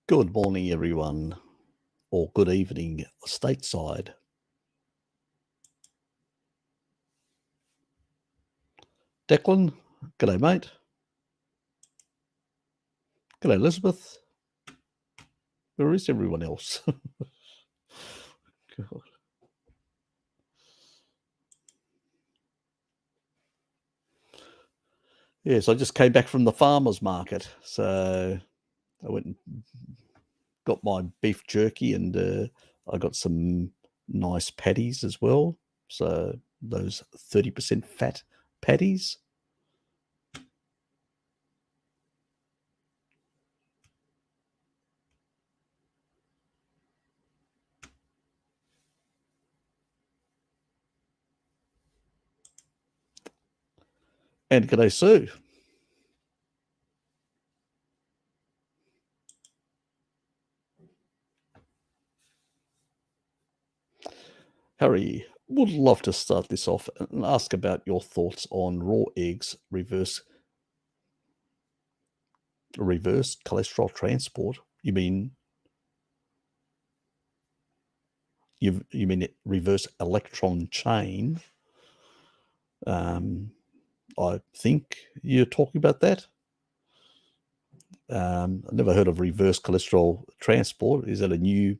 Good morning, everyone, or good evening, stateside. Declan, g'day, mate. G'day, Elizabeth. Where is everyone else? God. Yes, I just came back from the farmer's market, so I went and got my beef jerky, and I got some nice patties as well. So those 30% fat patties. And g'day, Sue. Harry, would love to start this off and ask about your thoughts on raw eggs reverse cholesterol transport. You mean you mean it reverse electron chain? I think you're talking about that. I've never heard of reverse cholesterol transport. Is that a new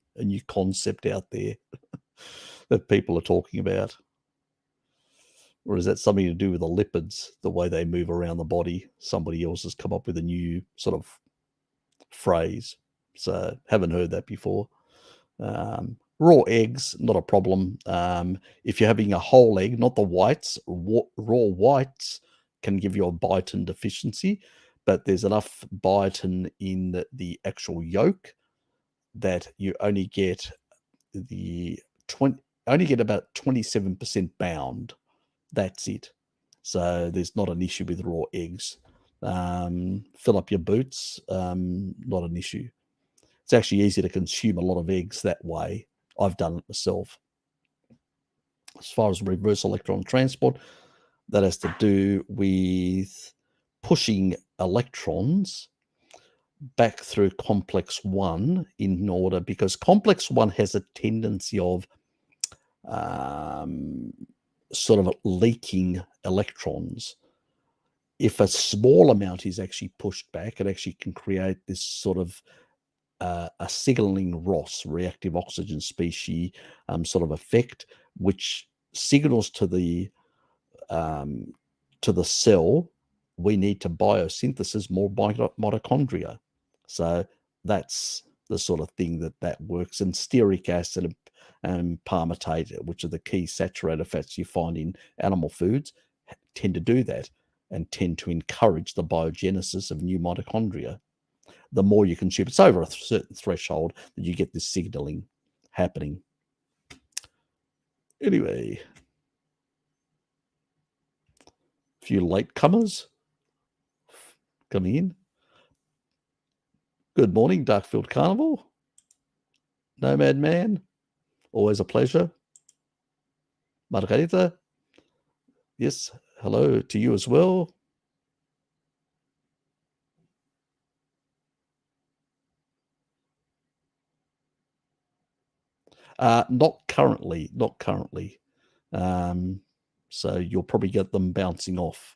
concept out there that people are talking about? Or is that something to do with the lipids, the way they move around the body? Somebody else has come up with a new sort of phrase. So haven't heard that before. Raw eggs, not a problem. If you're having a whole egg, not the whites, raw whites can give you a biotin deficiency, but there's enough biotin in the actual yolk that you only get about 27% bound. That's it. So there's not an issue with raw eggs. Fill up your boots, not an issue. It's actually easy to consume a lot of eggs that way. I've done it myself. As far as reverse electron transport, that has to do with pushing electrons back through complex 1 in order, because complex 1 has a tendency of sort of leaking electrons. If a small amount is actually pushed back, it actually can create this sort of a signaling ROS, reactive oxygen species, sort of effect, which signals to the cell, we need to biosynthesis more mitochondria. So that's the sort of thing that works. And stearic acid and palmitate, which are the key saturated fats you find in animal foods, tend to do that and tend to encourage the biogenesis of new mitochondria. The more you consume, it's over a certain threshold that you get this signaling happening. Anyway, a few latecomers coming in. Good morning, Darkfield Carnivore. Nomad Man, always a pleasure. Margarita, yes, hello to you as well. Not currently. So you'll probably get them bouncing off.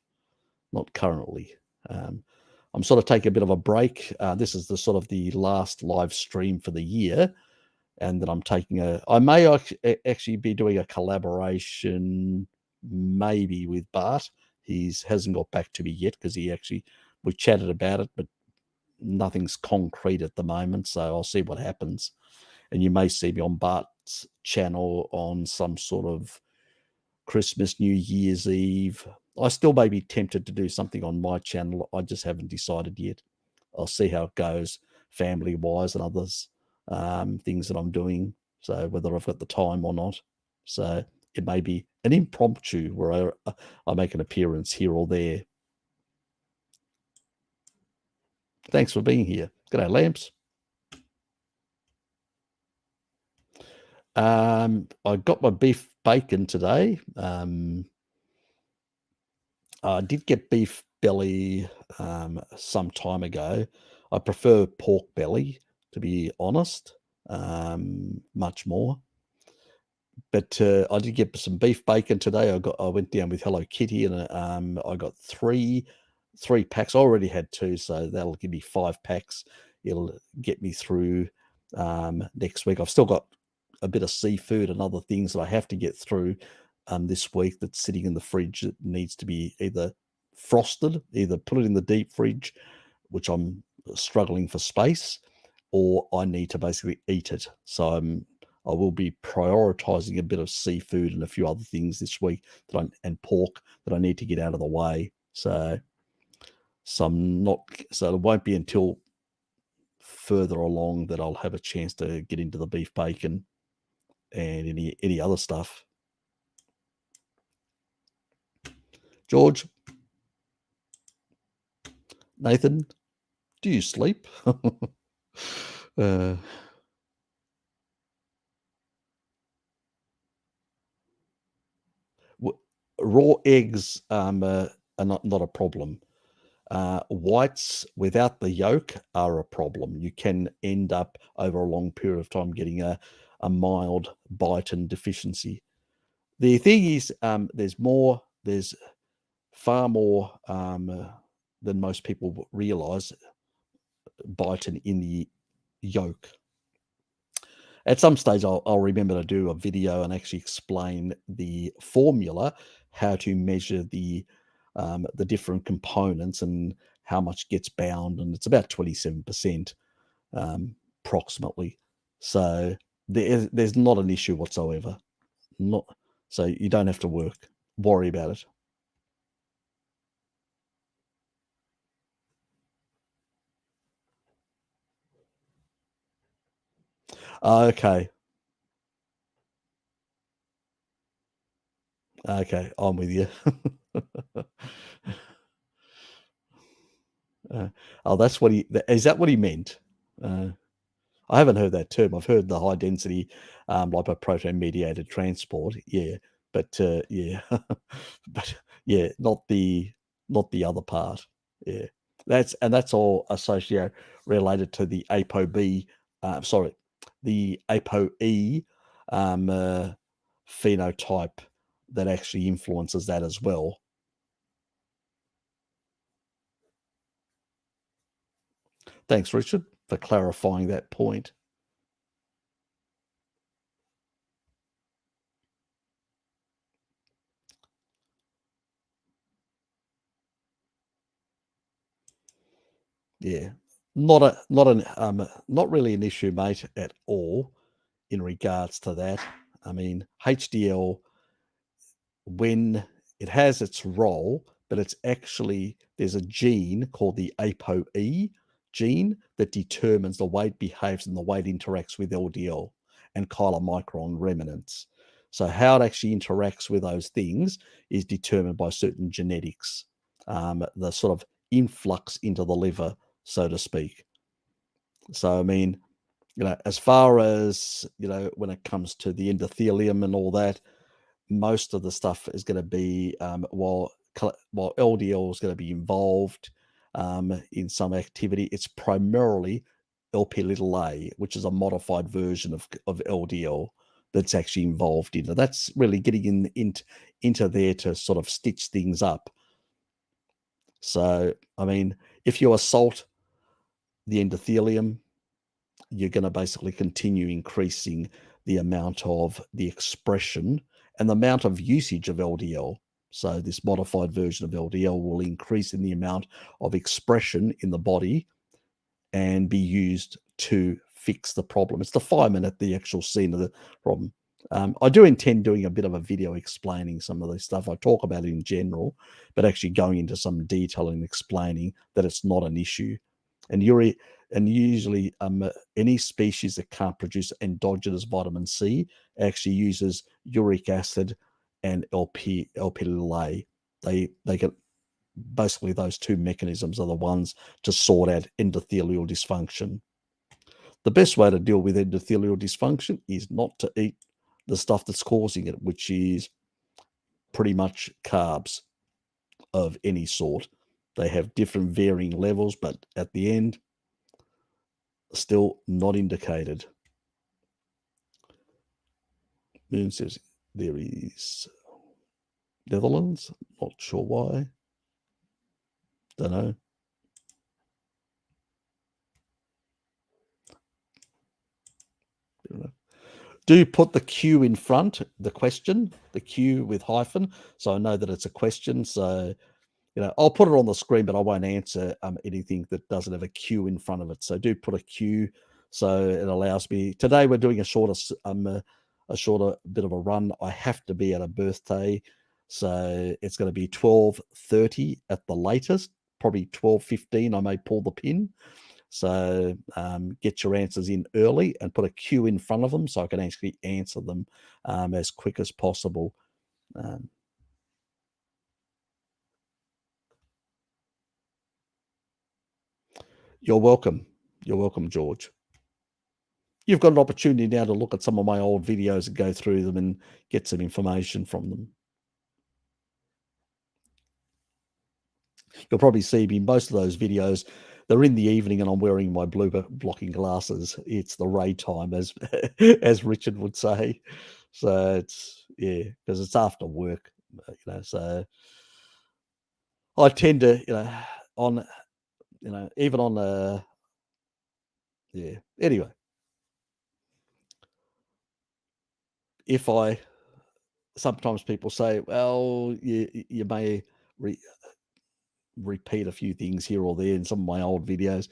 Not currently. I'm sort of taking a bit of a break. This is the sort of the last live stream for the year, and then I'm taking I may actually be doing a collaboration, maybe with Bart. He hasn't got back to me yet because we chatted about it, but nothing's concrete at the moment. So I'll see what happens. And you may see me on Bart's channel on some sort of Christmas, New Year's Eve. I still may be tempted to do something on my channel. I just haven't decided yet. I'll see how it goes, family-wise and others, things that I'm doing. So whether I've got the time or not. So it may be an impromptu where I make an appearance here or there. Thanks for being here. G'day, Lamps. I got my beef bacon today. I did get beef belly some time ago. I prefer pork belly, to be honest, much more. But I did get some beef bacon today. I went down with Hello Kitty, and I got three packs. I already had 2, so that'll give me 5 packs. It'll get me through next week. I've still got a bit of seafood and other things that I have to get through this week that's sitting in the fridge that needs to be either frosted, either put it in the deep fridge, which I'm struggling for space, or I need to basically eat it. So I will be prioritizing a bit of seafood and a few other things this week and pork that I need to get out of the way. So it won't be until further along that I'll have a chance to get into the beef bacon and any other stuff. George, Nathan, do you sleep? Raw eggs are not a problem. Whites without the yolk are a problem. You can end up over a long period of time getting a mild biotin deficiency. The thing is, there's far more than most people realize biotin in the yolk. At some stage, I'll remember to do a video and actually explain the formula, how to measure the different components and how much gets bound, and it's about 27%, approximately. So there's not an issue whatsoever. Not so you don't have to worry about it. Okay. Okay, I'm with you. Oh, that's what is that what he meant? Uh, I haven't heard that term. I've heard the high density lipoprotein mediated transport. Yeah, but yeah, but yeah, not the other part. Yeah, that's all associated related to the ApoB. Sorry, the ApoE phenotype that actually influences that as well. Thanks, Richard, for clarifying that point. Yeah. Not really an issue, mate, at all in regards to that. I mean, HDL, when it has its role, but it's actually there's a gene called the ApoE gene that determines the way it behaves and the way it interacts with LDL and chylomicron remnants. So how it actually interacts with those things is determined by certain genetics, the sort of influx into the liver, so to speak. So I mean, as far as when it comes to the endothelium and all that, most of the stuff is going to be while LDL is going to be involved in some activity, it's primarily LP little a, which is a modified version of LDL that's actually involved in it. That's really getting into there to sort of stitch things up. So, I mean, if you assault the endothelium, you're going to basically continue increasing the amount of the expression and the amount of usage of LDL. So this modified version of LDL will increase in the amount of expression in the body and be used to fix the problem. It's the fireman at the actual scene of the problem. I do intend doing a bit of a video explaining some of this stuff. I talk about it in general, but actually going into some detail and explaining that it's not an issue. And usually any species that can't produce endogenous vitamin C actually uses uric acid and LP little a. They get basically those two mechanisms are the ones to sort out endothelial dysfunction. The best way to deal with endothelial dysfunction is not to eat the stuff that's causing it, which is pretty much carbs of any sort. They have different varying levels, but at the end, Still not indicated. Moon says there is Netherlands. Not sure why. Don't know. Do put the Q in front, the question, the Q with hyphen, so I know that it's a question. So, I'll put it on the screen, but I won't answer anything that doesn't have a Q in front of it. So do put a Q, so it allows me. Today we're doing a shorter bit of a run. I have to be at a birthday, so it's going to be 12:30 at the latest, probably 12:15. I may pull the pin. So get your answers in early and put a Q in front of them so I can actually answer them as quick as possible. You're welcome. You're welcome, George. You've got an opportunity now to look at some of my old videos and go through them and get some information from them. You'll probably see me, most of those videos, they're in the evening and I'm wearing my blue blocking glasses. It's the Ray time, as as Richard would say. So it's, because it's after work, so I tend to, on, even on, anyway, sometimes people say, well, you may repeat a few things here or there in some of my old videos.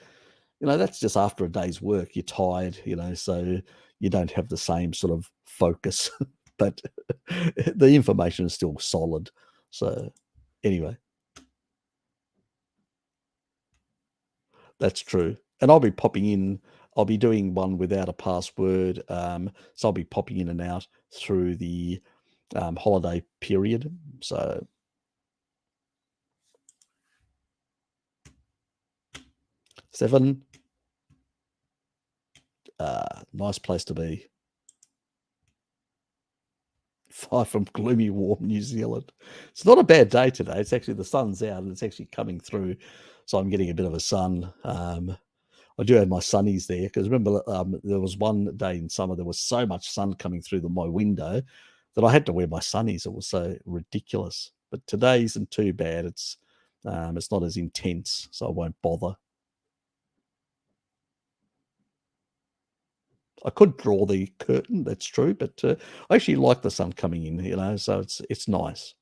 That's just after a day's work. You're tired, so you don't have the same sort of focus, but the information is still solid. So anyway, that's true. And I'll be popping in. I'll be doing one without a password. So I'll be popping in and out through the holiday period. So 7, nice place to be. 5 from gloomy, warm New Zealand. It's not a bad day today. It's actually, the sun's out and it's actually coming through. So I'm getting a bit of a sun. I do have my sunnies there because remember, there was one day in summer, there was so much sun coming through my window that I had to wear my sunnies. It was so ridiculous. But today isn't too bad. It's not as intense, so I won't bother. I could draw the curtain, that's true, but I actually like the sun coming in, so it's nice.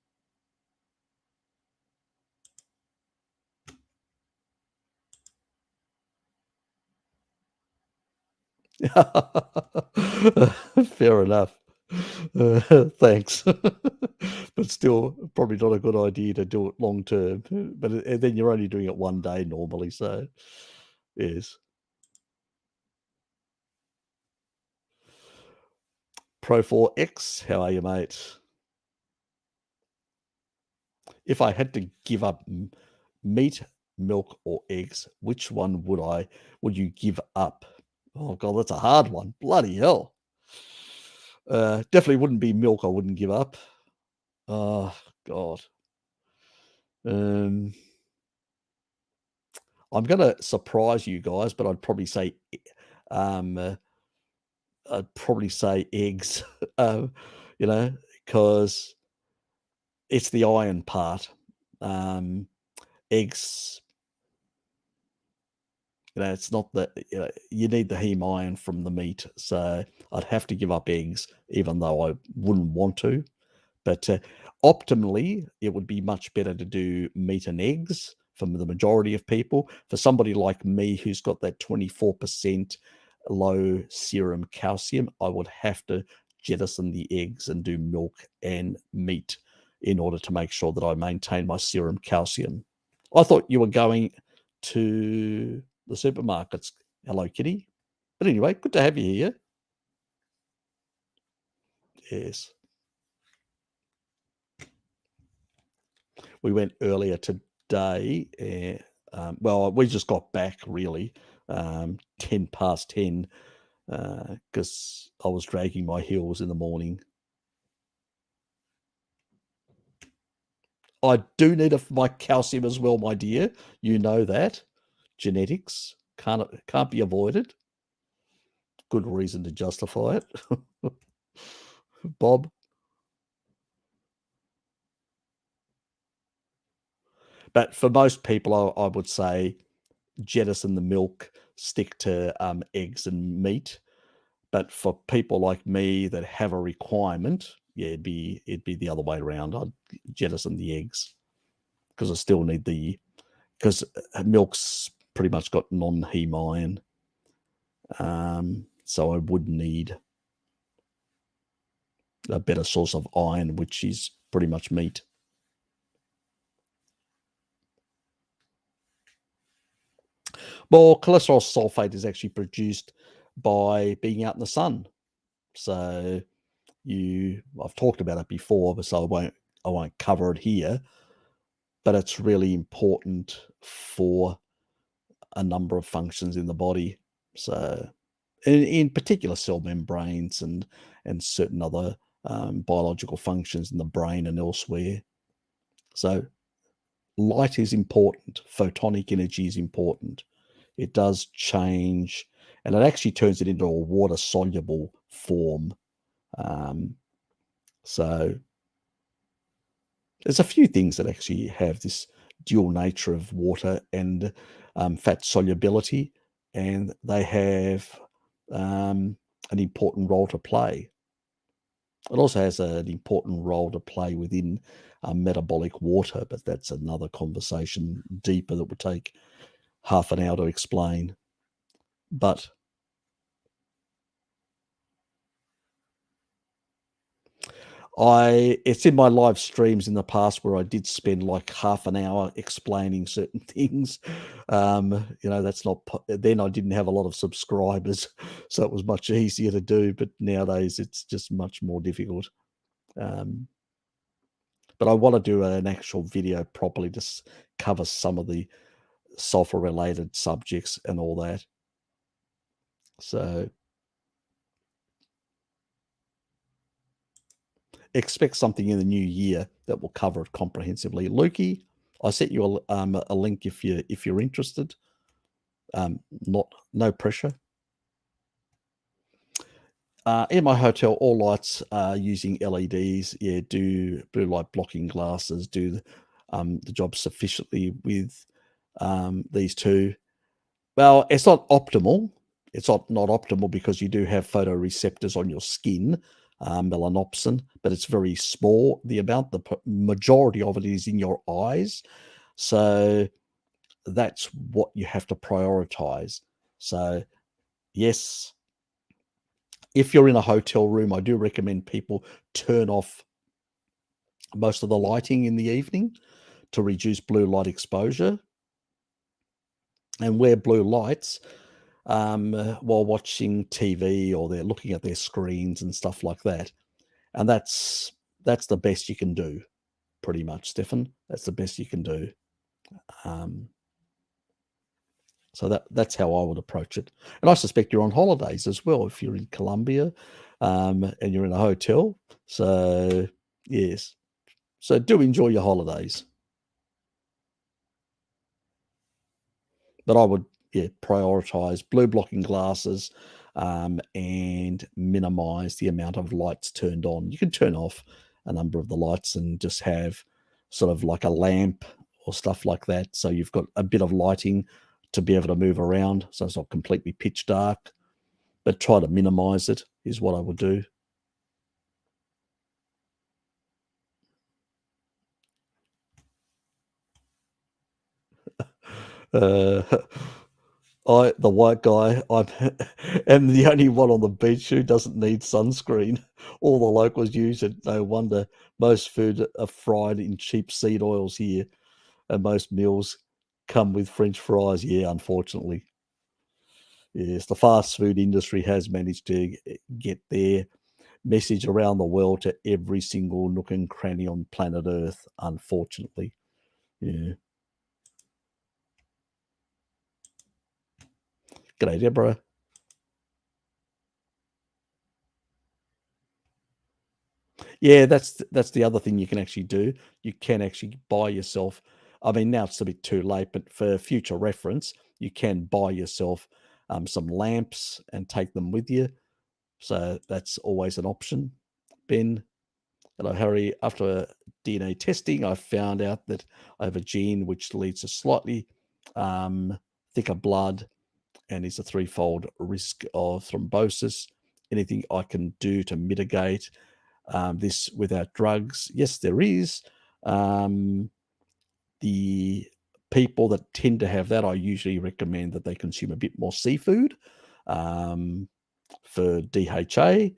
Fair enough. Thanks. But still, probably not a good idea to do it long term. But and then you're only doing it one day normally, so yes. Pro4X, how are you, mate? If I had to give up meat, milk, or eggs, which one would you give up? Oh god, that's a hard one. Bloody hell. Definitely wouldn't be milk I wouldn't give up. Oh god. I'm gonna surprise you guys, but I'd probably say um, eggs, um, because it's the iron part. Eggs, it's not that, you need the heme iron from the meat. So I'd have to give up eggs, even though I wouldn't want to. But optimally, it would be much better to do meat and eggs for the majority of people. For somebody like me who's got that 24% low serum calcium, I would have to jettison the eggs and do milk and meat in order to make sure that I maintain my serum calcium. I thought you were going to the supermarkets. Hello, Kitty. But anyway, good to have you here. Yes. We went earlier today. Well, we just got back really, 10 past 10, because I was dragging my heels in the morning. I do need my calcium as well, my dear. You know that. Genetics can't be avoided. Good reason to justify it. Bob? But for most people, I would say jettison the milk, stick to eggs and meat. But for people like me that have a requirement, yeah, it'd be the other way around. I'd jettison the eggs because I still need because milk's pretty much got non-heme iron. So I would need a better source of iron, which is pretty much meat. Well, cholesterol sulfate is actually produced by being out in the sun. So I've talked about it before, but so I won't cover it here. But it's really important for a number of functions in the body. So in particular cell membranes and certain other biological functions in the brain and elsewhere. So light is important. Photonic energy is important. It does change, and it actually turns it into a water-soluble form. So there's a few things that actually have this dual nature of water and fat solubility, and they have an important role to play. It also has an important role to play within metabolic water, but that's another conversation deeper that would take half an hour to explain. But it's in my live streams in the past where I did spend like half an hour explaining certain things. That's not then I didn't have a lot of subscribers, so it was much easier to do. But nowadays it's just much more difficult. But I want to do an actual video properly to cover some of the sulfur related subjects and all that. So expect something in the new year that will cover it comprehensively. Lukey, I sent you a link if you're interested. No pressure. In my hotel, all lights are using LEDs. Yeah, do blue light blocking glasses. Do the job sufficiently with these two. Well, it's not optimal. It's not optimal because you do have photoreceptors on your skin, melanopsin, but it's very small. The majority of it is in your eyes. So that's what you have to prioritize. So yes, if you're in a hotel room, I do recommend people turn off most of the lighting in the evening to reduce blue light exposure and wear blue lights while watching TV or they're looking at their screens and stuff like that. And that's the best you can do, pretty much, Stefan. That's the best you can do. So that's how I would approach it. And I suspect you're on holidays as well if you're in Colombia and you're in a hotel. So yes. So do enjoy your holidays. But I would prioritize blue blocking glasses and minimize the amount of lights turned on. You can turn off a number of the lights and just have sort of like a lamp or stuff like that. So you've got a bit of lighting to be able to move around. So it's not completely pitch dark, but try to minimize it is what I would do. The white guy, am the only one on the beach who doesn't need sunscreen. All the locals use it. No wonder most food are fried in cheap seed oils here, and most meals come with French fries. Yeah, unfortunately. Yes, the fast food industry has managed to get their message around the world to every single nook and cranny on planet Earth, unfortunately. Yeah. G'day, Deborah. Yeah, that's the other thing you can actually do. You can actually buy yourself. I mean, now it's a bit too late, but for future reference, you can buy yourself some lamps and take them with you. So that's always an option. Ben, hello, Harry. After DNA testing, I found out that I have a gene which leads to slightly thicker blood and is a threefold risk of thrombosis. Anything I can do to mitigate this without drugs? Yes, there is. The people that tend to have that, I usually recommend that they consume a bit more seafood for DHA.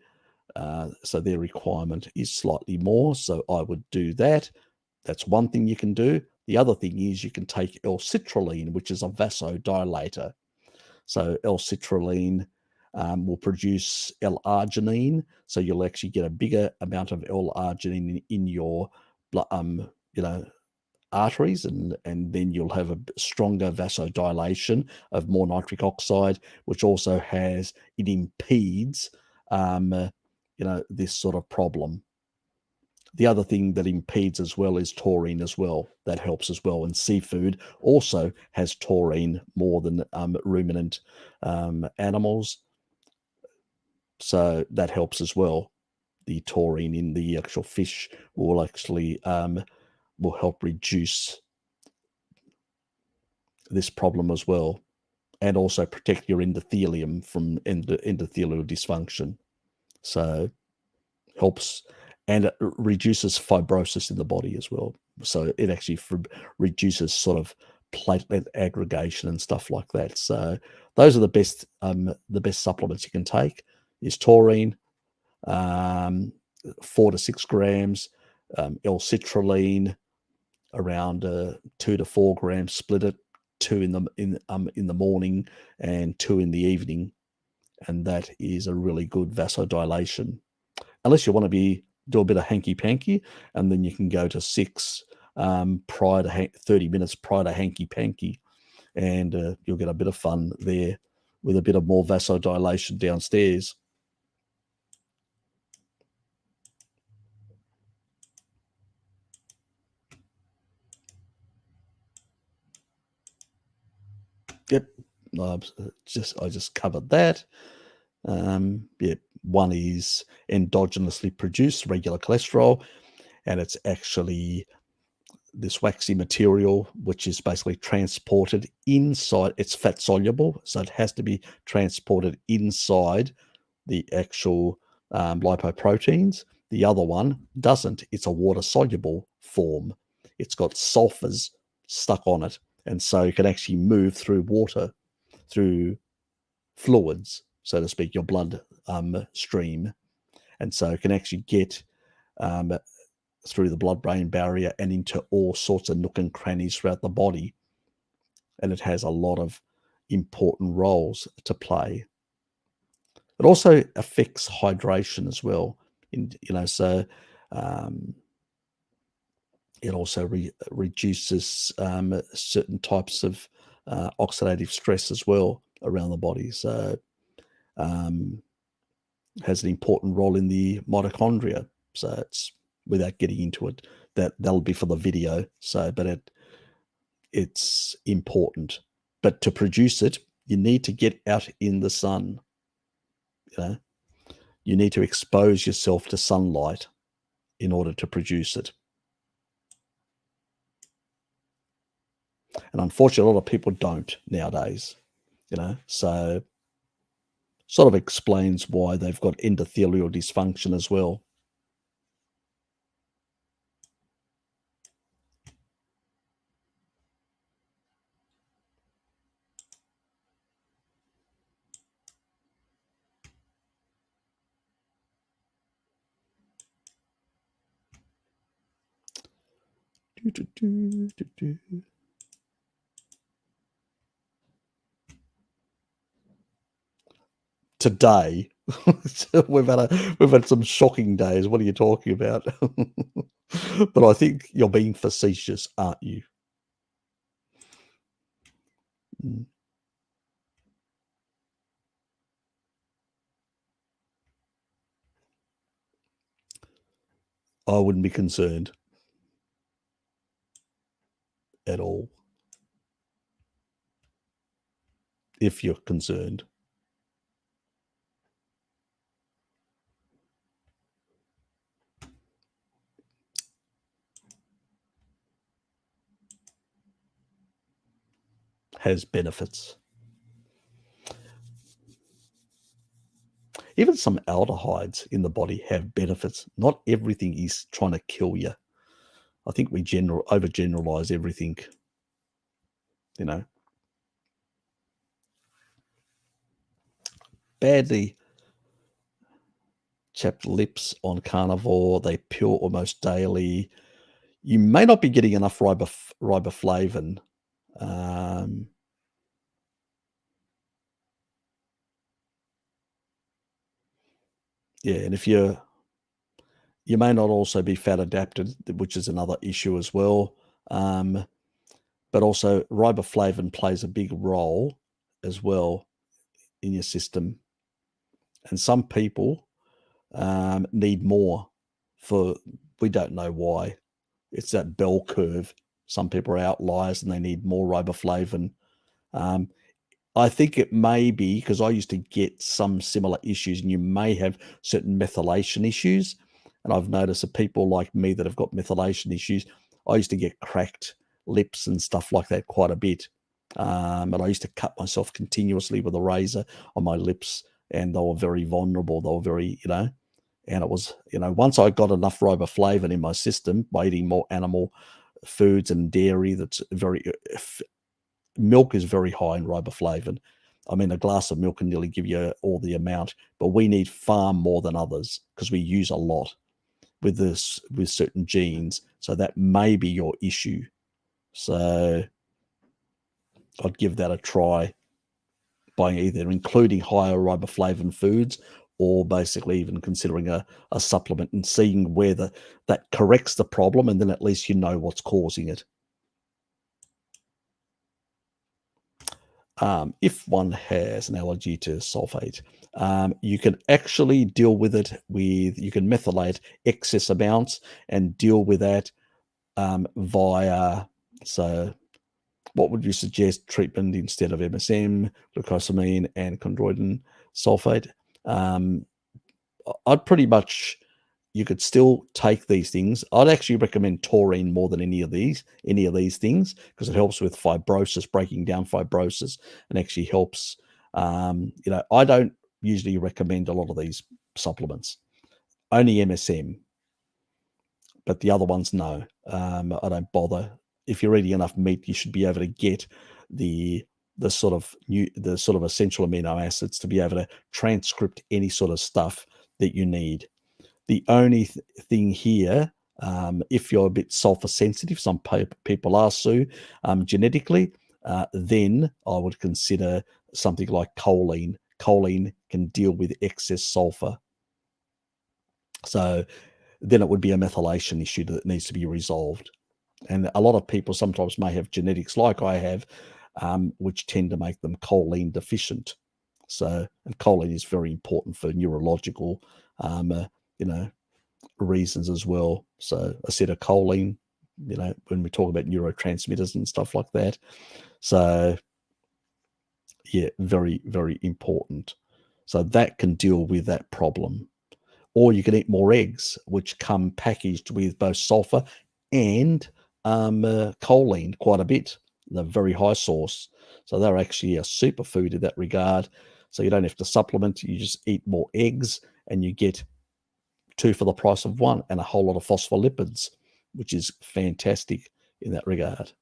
So their requirement is slightly more. So I would do that. That's one thing you can do. The other thing is you can take L-citrulline, which is a vasodilator. So L-citrulline will produce L-arginine. So you'll actually get a bigger amount of L-arginine in your arteries, and then you'll have a stronger vasodilation of more nitric oxide, which also it impedes this sort of problem. The other thing that impedes as well is taurine as well. That helps as well. And seafood also has taurine more than ruminant animals. So that helps as well. The taurine in the actual fish will actually will help reduce this problem as well, and also protect your endothelium from endothelial dysfunction. So helps, and it reduces fibrosis in the body as well. So it actually reduces sort of platelet aggregation and stuff like that. So those are the best supplements you can take is taurine, 4 to 6 grams, L-citrulline around 2 to 4 grams, split it, 2 in the morning and 2 in the evening, and that is a really good vasodilation. Unless you want to do a bit of hanky panky, and then you can go to 6 prior to 30 minutes prior to hanky panky, and you'll get a bit of fun there with a bit of more vasodilation downstairs. Yep, I just covered that. Yeah, one is endogenously produced regular cholesterol, and it's actually this waxy material, which is basically transported inside. It's fat soluble, so it has to be transported inside the actual lipoproteins. The other one doesn't. It's a water soluble form. It's got sulfurs stuck on it, and so it can actually move through water, through fluids, so to speak, your blood stream, and so it can actually get through the blood-brain barrier and into all sorts of nook and crannies throughout the body, and it has a lot of important roles to play. It also affects hydration as well. So it also reduces certain types of oxidative stress as well around the body. So has an important role in the mitochondria. So it's, without getting into it, that'll be for the video. So, but it's important. But to produce it, you need to get out in the sun. You need to expose yourself to sunlight in order to produce it. And unfortunately, a lot of people don't nowadays, so sort of explains why they've got endothelial dysfunction as well. Today, we've had some shocking days. What are you talking about? But I think you're being facetious, aren't you? I wouldn't be concerned at all. if you're concerned. Has benefits. Even some aldehydes in the body have benefits. Not everything is trying to kill you. I think we overgeneralize everything, you know. Badly chapped lips on carnivore. They pure almost daily. You may not be getting enough riboflavin. Yeah, and if you may not also be fat adapted, which is another issue as well. But also riboflavin plays a big role as well in your system. And some people need more we don't know why. It's that bell curve. Some people are outliers and they need more riboflavin. I think it may be because I used to get some similar issues, and you may have certain methylation issues. And I've noticed that people like me that have got methylation issues, I used to get cracked lips and stuff like that quite a bit. And I used to cut myself continuously with a razor on my lips, and they were very vulnerable. They were very, and it was, once I got enough riboflavin in my system by eating more animal foods and dairy, that's very milk is very high in riboflavin. I mean, a glass of milk can nearly give you all the amount, but we need far more than others because we use a lot with certain genes. So that may be your issue. So I'd give that a try by either including higher riboflavin foods or basically even considering a supplement and seeing where that corrects the problem, and then at least you know what's causing it. If one has an allergy to sulfate, you can actually deal with it you can methylate excess amounts and deal with that via, so what would you suggest treatment instead of MSM, glucosamine, and chondroitin sulfate? I'd pretty much, you could still take these things. I'd actually recommend taurine more than any of these things because it helps with fibrosis, breaking down fibrosis, and actually helps. I don't usually recommend a lot of these supplements. Only MSM, but the other ones, no. I don't bother. If you're eating enough meat, you should be able to get the sort of essential amino acids to be able to transcript any sort of stuff that you need. The only thing here, if you're a bit sulfur sensitive, some people are, Sue, genetically, then I would consider something like choline. Choline can deal with excess sulfur. So then it would be a methylation issue that needs to be resolved. And a lot of people sometimes may have genetics like I have, which tend to make them choline deficient. So, and choline is very important for neurological, reasons as well. So acetylcholine, when we talk about neurotransmitters and stuff like that. So yeah, very, very important. So that can deal with that problem. Or you can eat more eggs, which come packaged with both sulfur and choline quite a bit. They're very high source. So they're actually a superfood in that regard. So you don't have to supplement. You just eat more eggs and you get 2 for the price of 1 and a whole lot of phospholipids, which is fantastic in that regard.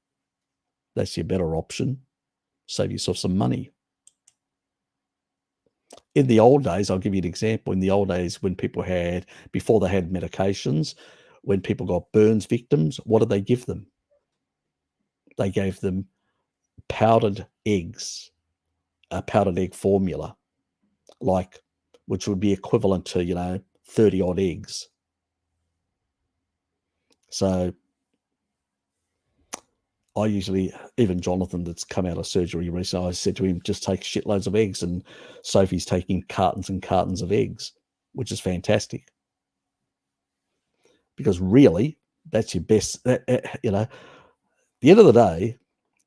That's your better option. Save yourself some money. In the old days, I'll give you an example. In the old days, when people before they had medications, when people got burns victims, what did they give them? They gave them powdered eggs, a powdered egg formula, which would be equivalent to, 30 odd eggs. So I usually, even Jonathan that's come out of surgery recently, I said to him, just take shitloads of eggs, and Sophie's taking cartons and cartons of eggs, which is fantastic. Because really, that's your best, at the end of the day,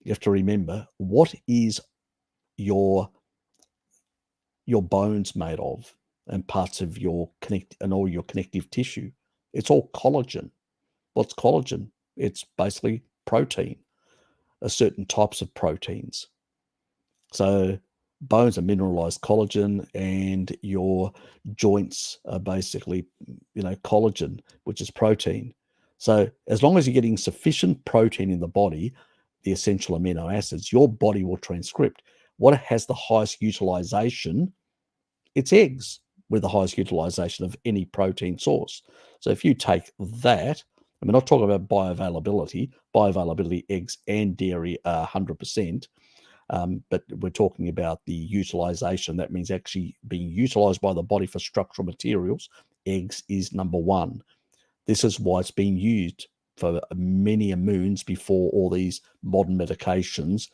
you have to remember, what is your bones made of, and parts of your all your connective tissue. It's all collagen. What's collagen? It's basically protein, certain types of proteins. So bones are mineralized collagen, and your joints are basically, collagen, which is protein. So as long as you're getting sufficient protein in the body, the essential amino acids, your body will transcript. What has the highest utilization? It's eggs, with the highest utilization of any protein source. So if you take that, and we're not talking about bioavailability, eggs and dairy are 100%, but we're talking about the utilization. That means actually being utilized by the body for structural materials. Eggs is number one. This is why it's been used for many moons before all these modern medications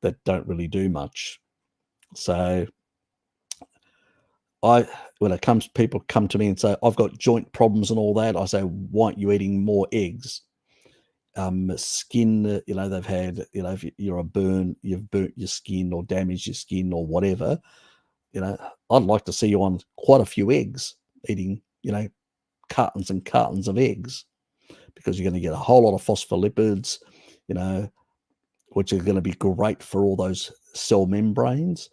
that don't really do much. So when it comes, people come to me and say, I've got joint problems and all that. I say, why aren't you eating more eggs? Skin, they've had, if you're you've burnt your skin or damaged your skin or whatever, I'd like to see you on quite a few eggs, eating, cartons and cartons of eggs, because you're going to get a whole lot of phospholipids, which are going to be great for all those cell membranes.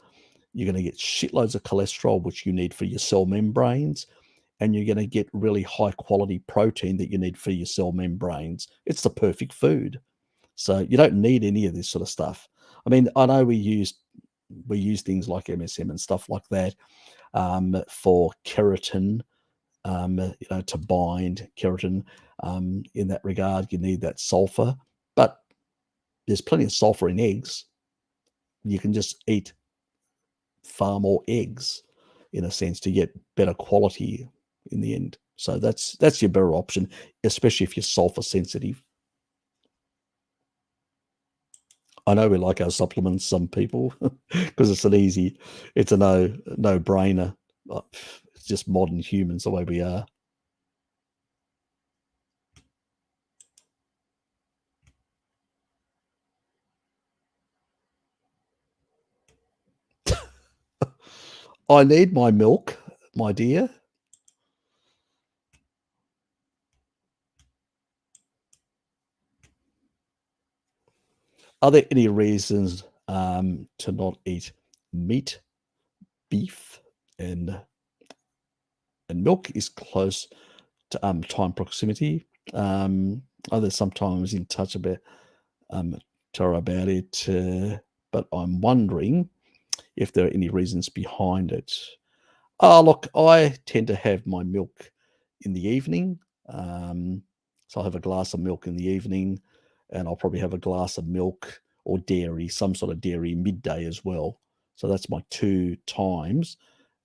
You're going to get shitloads of cholesterol, which you need for your cell membranes, and you're going to get really high quality protein that you need for your cell membranes. It's the perfect food. So you don't need any of this sort of stuff. I mean, I know we use things like MSM and stuff like that for keratin, to bind keratin. In that regard, you need that sulfur, but there's plenty of sulfur in eggs. You can just eat far more eggs, in a sense, to get better quality in the end. So that's your better option, especially if you're sulfur sensitive. I know we like our supplements, some people, because it's a no-brainer. It's just modern humans, the way we are. I need my milk, my dear. Are there any reasons to not eat meat, beef, and milk is close to time proximity? Others sometimes in touch about about it, but I'm wondering if there are any reasons behind it. Look, I tend to have my milk in the evening. So I'll have a glass of milk in the evening, and I'll probably have a glass of milk or dairy, some sort of dairy, midday as well. So that's my 2 times.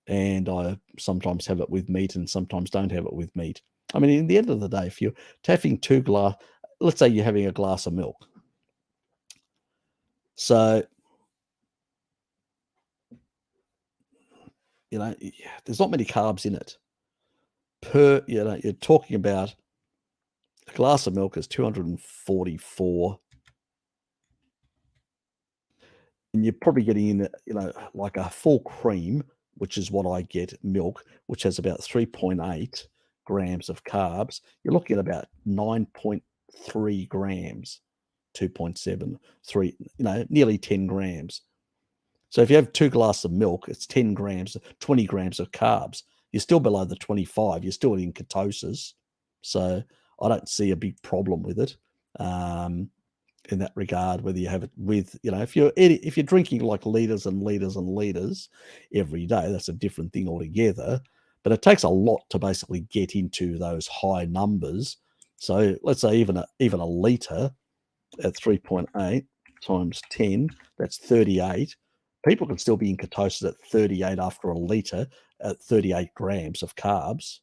And I sometimes have it with meat and sometimes don't have it with meat. I mean, in the end of the day, if you're having let's say you're having a glass of milk. So, there's not many carbs in it. You're talking about a glass of milk is 244, and you're probably getting in, like a full cream, which is what I get, milk, which has about 3.8 grams of carbs. You're looking at about 9.3 grams, 2.7, 3, nearly 10 grams. So if you have 2 glasses of milk, it's 10 grams, 20 grams of carbs. You're still below the 25. You're still in ketosis. So I don't see a big problem with it in that regard, whether you have it with, if you're drinking like liters and liters and liters every day, that's a different thing altogether. But it takes a lot to basically get into those high numbers. So let's say even a liter at 3.8 times 10, that's 38. People can still be in ketosis at 38 after a liter at 38 grams of carbs.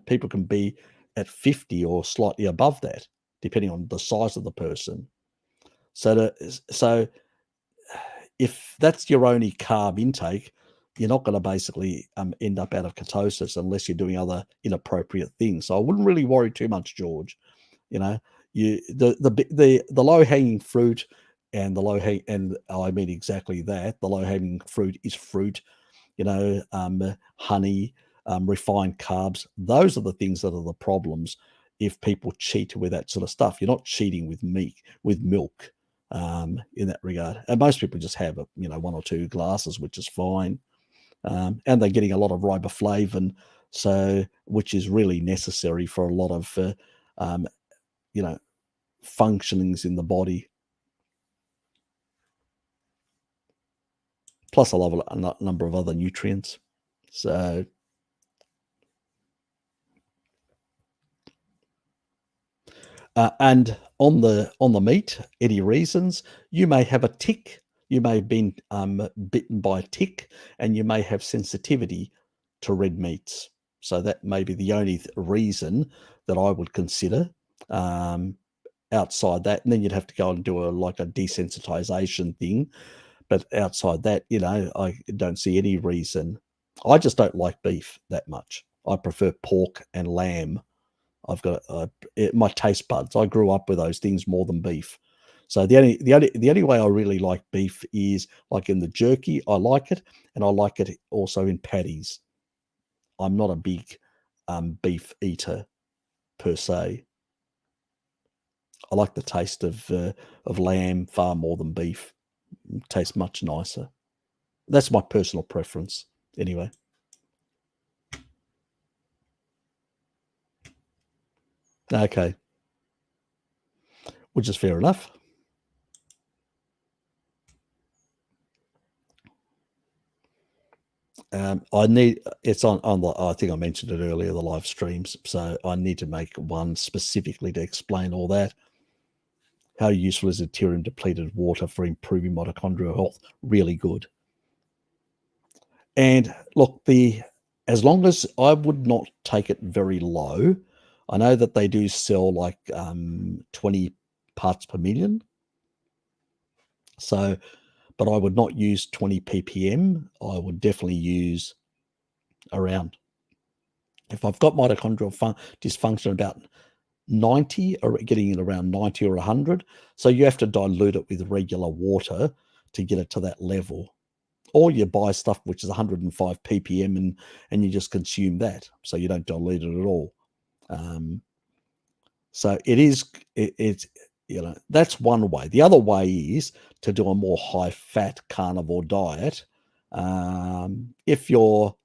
People can be at 50 or slightly above that, depending on the size of the person. So if that's your only carb intake, you're not going to basically end up out of ketosis unless you're doing other inappropriate things. So I wouldn't really worry too much, George. The low hanging fruit and the low hang, and I mean exactly that. The low hanging fruit is fruit, honey, refined carbs. Those are the things that are the problems. If people cheat with that sort of stuff, you're not cheating with milk, in that regard. And most people just have, 1 or 2 glasses, which is fine. And they're getting a lot of riboflavin, which is really necessary for a lot of, functionings in the body. Plus a number of other nutrients. So, and on the meat, any reasons, you may have a tick, you may have been bitten by a tick, and you may have sensitivity to red meats. So that may be the only reason that I would consider. Outside that, and then you'd have to go and do a desensitization thing. But outside that, I don't see any reason. I just don't like beef that much. I prefer pork and lamb. I've got my taste buds. I grew up with those things more than beef. So the only way I really like beef is like in the jerky. I like it, and I like it also in patties. I'm not a big beef eater per se. I like the taste of lamb far more than beef. It tastes much nicer. That's my personal preference, anyway. Okay, which is fair enough. It's on the, I think I mentioned it earlier, the live streams. So I need to make one specifically to explain all that. How useful is deuterium depleted water for improving mitochondrial health? Really good. And look, as long as I would not take it very low, I know that they do sell like 20 parts per million. So, but I would not use 20 ppm. I would definitely use around, if I've got mitochondrial dysfunction, about 90, or getting it around 90 or 100. So you have to dilute it with regular water to get it to that level. Or you buy stuff which is 105 ppm and you just consume that. So you don't dilute it at all. So it's, that's one way. The other way is to do a more high-fat carnivore diet. If you're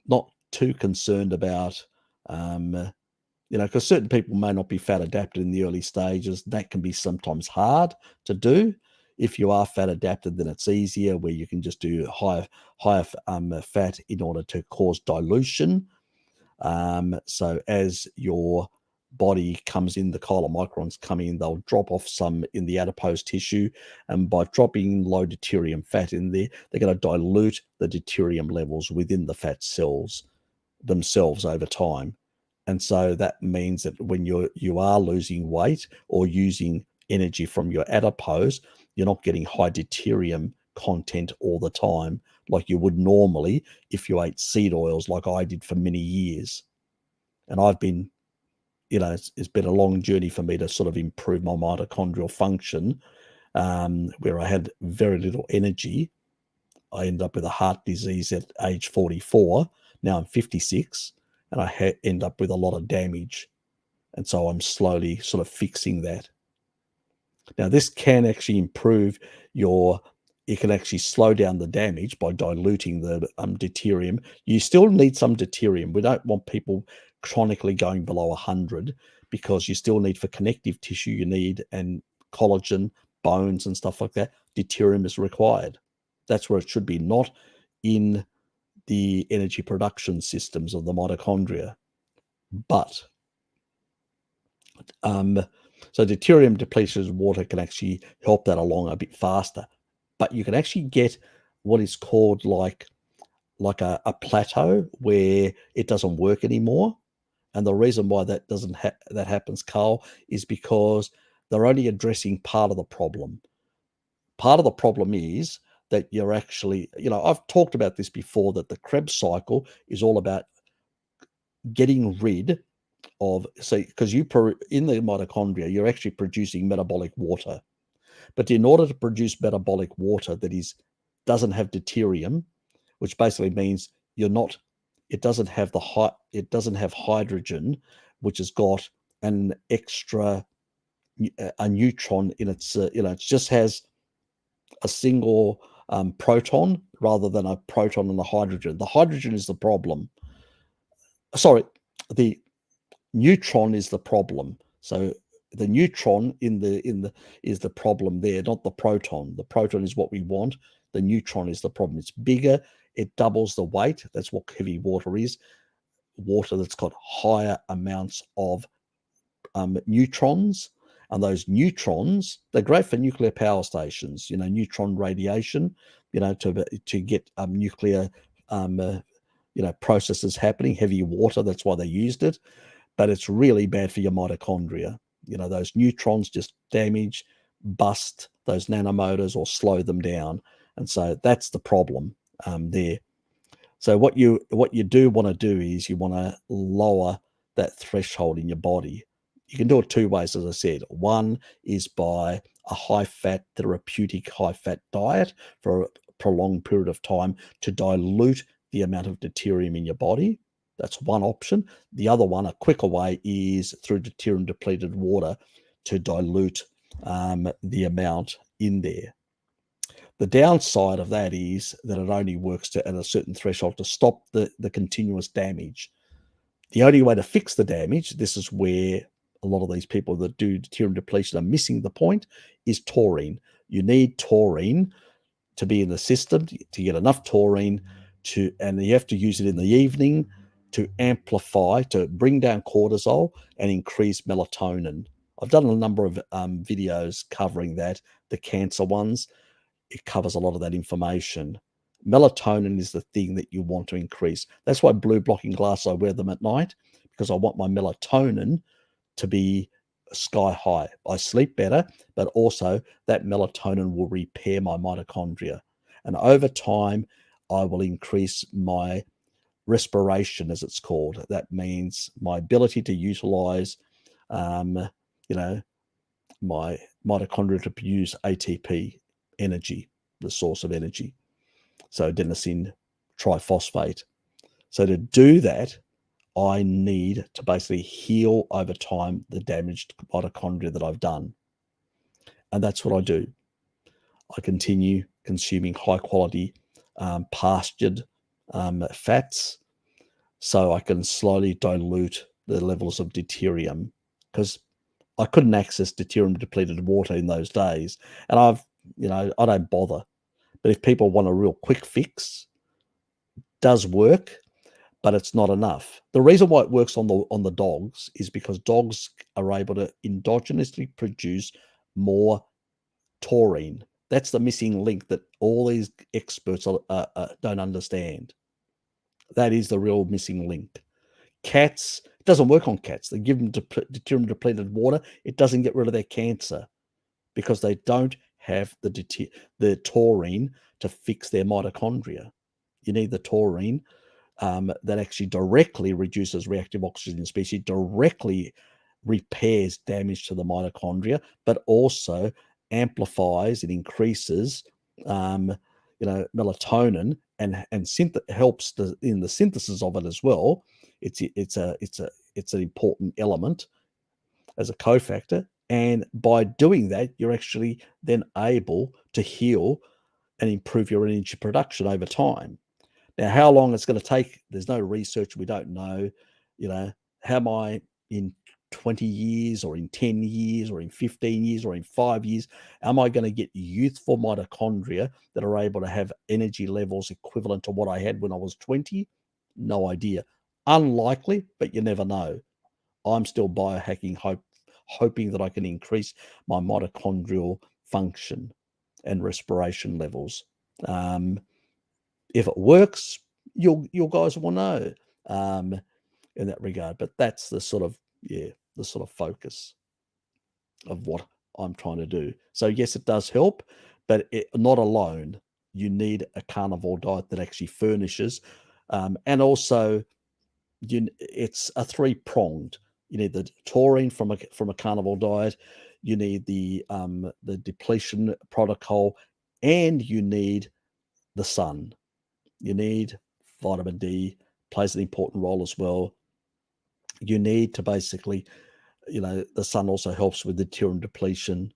not too concerned about, because certain people may not be fat adapted in the early stages. That can be sometimes hard to do. If you are fat adapted, then it's easier, where you can just do higher fat in order to cause dilution. So as your body comes in, the chylomicrons come in, they'll drop off some in the adipose tissue, and by dropping low deuterium fat in there, they're going to dilute the deuterium levels within the fat cells themselves over time. And so that means that when you are losing weight or using energy from your adipose, you're not getting high deuterium content all the time like you would normally if you ate seed oils like I did for many years. And I've been, it's been a long journey for me to sort of improve my mitochondrial function, where I had very little energy. I ended up with a heart disease at age 44. Now I'm 56, and I end up with a lot of damage. And so I'm slowly sort of fixing that. Now, this can actually improve it can actually slow down the damage by diluting the deuterium. You still need some deuterium. We don't want people chronically going below 100, because you still need, for connective tissue, you need, and collagen, bones and stuff like that, deuterium is required. That's where it should be, not in the energy production systems of the mitochondria. But so deuterium depleted water can actually help that along a bit faster. But you can actually get what is called like a plateau where it doesn't work anymore. And the reason why that that happens, Carl, is because they're only addressing part of the problem. Part of the problem is that you're actually, I've talked about this before, that the Krebs cycle is all about getting rid of, because in the mitochondria, you're actually producing metabolic water. But in order to produce metabolic water that doesn't have deuterium, which basically means it doesn't have hydrogen, which has got an extra a neutron in its it just has a single proton rather than a proton and a hydrogen. The hydrogen is the problem. Sorry, the neutron is the problem. So the neutron is the problem there, not the proton. The proton is what we want. The neutron is the problem. It's bigger. It doubles the weight. That's what heavy water is. Water that's got higher amounts of neutrons. And those neutrons, they're great for nuclear power stations, neutron radiation, to get nuclear, processes happening, heavy water. That's why they used it. But it's really bad for your mitochondria. Those neutrons just damage, bust those nanomotors or slow them down. And so that's the problem there. So what you do want to do is you want to lower that threshold in your body. You can do it two ways, as I said. One is by a high-fat, therapeutic high-fat diet for a prolonged period of time to dilute the amount of deuterium in your body. That's one option. The other one, a quicker way, is through deuterium-depleted water to dilute the amount in there. The downside of that is that it only works at a certain threshold to stop the continuous damage. The only way to fix the damage, this is where a lot of these people that do deuterium depletion are missing the point, is taurine. You need taurine to be in the system, to get enough taurine, and you have to use it in the evening to amplify, to bring down cortisol and increase melatonin. I've done a number of videos covering that, the cancer ones. It covers a lot of that information. Melatonin is the thing that you want to increase. That's why blue blocking glasses, I wear them at night, because I want my melatonin to be sky high. I sleep better, but also that melatonin will repair my mitochondria. And over time, I will increase my respiration, as it's called. That means my ability to utilize, my mitochondria to produce ATP, energy, the source of energy. So adenosine triphosphate. So to do that, I need to basically heal over time the damaged mitochondria that I've done. And that's what I do. I continue consuming high quality pastured fats so I can slowly dilute the levels of deuterium, because I couldn't access deuterium depleted water in those days. And I don't bother. But if people want a real quick fix, it does work, but it's not enough. The reason why it works on the dogs is because dogs are able to endogenously produce more taurine. That's the missing link that all these experts don't understand. That is the real missing link. Cats, it doesn't work on cats. They give them deuterium depleted water. It doesn't get rid of their cancer because they don't have the taurine to fix their mitochondria. You need the taurine that actually directly reduces reactive oxygen species, directly repairs damage to the mitochondria, but also amplifies and increases, melatonin and helps in the synthesis of it as well. It's an important element as a cofactor, and by doing that, you're actually then able to heal and improve your energy production over time. Now, how long it's going to take, there's no research. We don't know, how am I in 20 years or in 10 years or in 15 years or in 5 years, am I going to get youthful mitochondria that are able to have energy levels equivalent to what I had when I was 20? No idea. Unlikely, but you never know. I'm still biohacking, hoping that I can increase my mitochondrial function and respiration levels. If it works, you guys will know in that regard. But that's the sort of focus of what I'm trying to do. So yes, it does help, but not alone. You need a carnivore diet that actually furnishes, and also it's a three-pronged. You need the taurine from a carnivore diet. you need the depletion protocol, and you need the sun. You need vitamin D, plays an important role as well. You need to basically, the sun also helps with the serum depletion,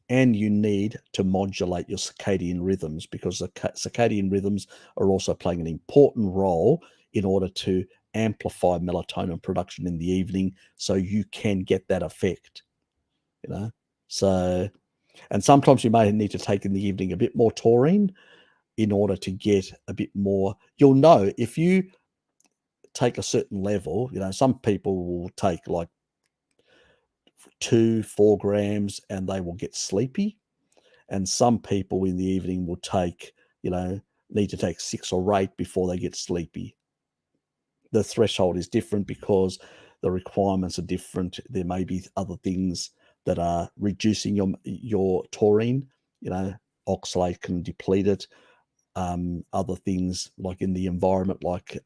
and you need to modulate your circadian rhythms, because the circadian rhythms are also playing an important role in order to amplify melatonin production in the evening, so you can get that effect. So, and sometimes you may need to take in the evening a bit more taurine in order to get a bit more. You'll know if you take a certain level. Some people will take like 2-4 grams and they will get sleepy, and some people in the evening will take, need to take 6 or 8 before they get sleepy. The threshold is different because the requirements are different. There may be other things that are reducing your taurine. Oxalate can deplete it. Other things like in the environment, like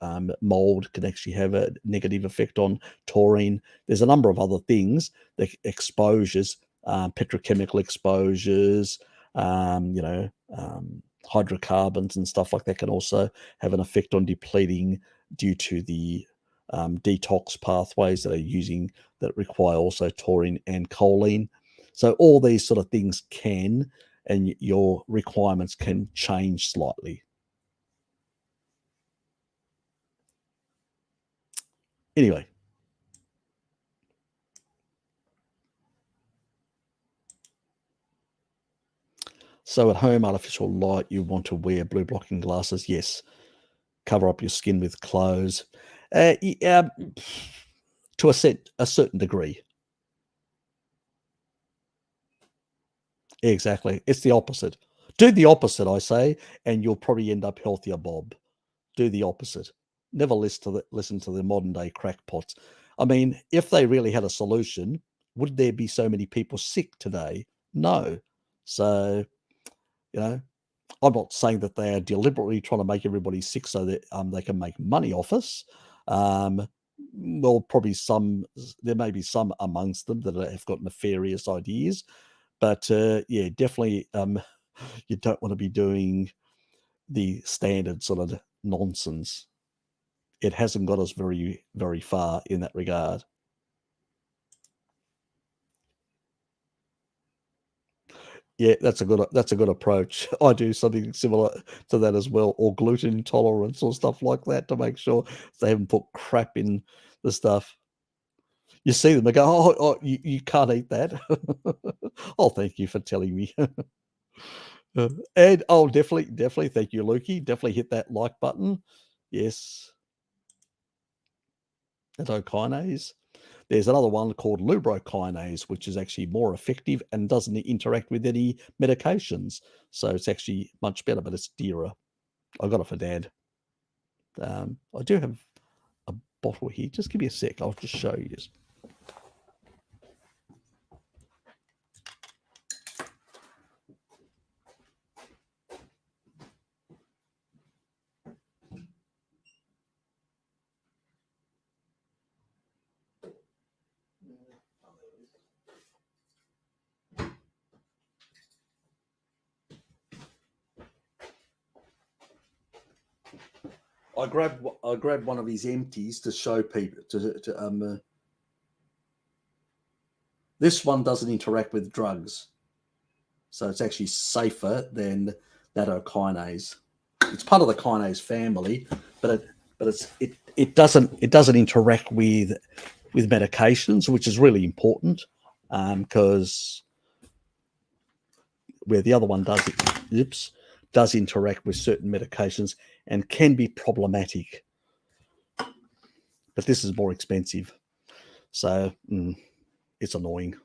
mold, can actually have a negative effect on taurine. There's a number of other things, the exposures, petrochemical exposures, hydrocarbons and stuff like that can also have an effect on depleting due to the detox pathways that require also taurine and choline. So all these sort of things can, and your requirements can change slightly. Anyway, so at home, artificial light, you want to wear blue blocking glasses. Yes. Cover up your skin with clothes. To a certain degree. Exactly. It's the opposite. Do the opposite, I say, and you'll probably end up healthier, Bob. Do the opposite. Never listen to the modern day crackpots. I mean, if they really had a solution, would there be so many people sick today? No. So, I'm not saying that they are deliberately trying to make everybody sick so that they can make money off us. Well, probably there may be some amongst them that have got nefarious ideas, but yeah, definitely you don't want to be doing the standard sort of nonsense. It hasn't got us very, very far in that regard. Yeah, that's a good approach. I do something similar to that as well, or gluten intolerance or stuff like that, to make sure they haven't put crap in the stuff. You see them, they go, "Oh, you can't eat that." Oh, thank you for telling me. And definitely, thank you, Lukey. Definitely hit that like button. Yes, kinase. There's another one called lubrockinase, which is actually more effective and doesn't interact with any medications. So it's actually much better, but it's dearer. I got it for Dad. I do have a bottle here. Just give me a sec. I'll just show you. I grabbed one of his empties to show people. This one doesn't interact with drugs, so it's actually safer than nattokinase. It's part of the kinase family, but it doesn't interact with medications, which is really important, because where the other one does interact with certain medications and can be problematic. But this is more expensive, so it's annoying.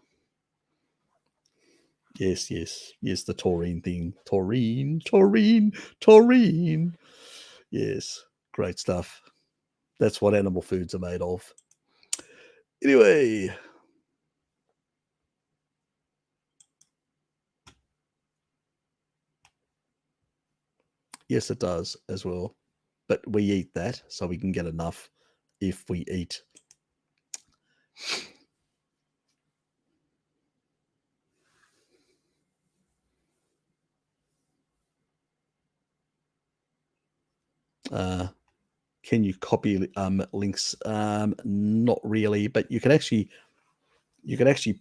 Yes, the taurine thing. Taurine. Yes, great stuff. That's what animal foods are made of. Anyway. Yes, it does as well. But we eat that, so we can get enough if we eat. Can you copy links? Not really, but you can actually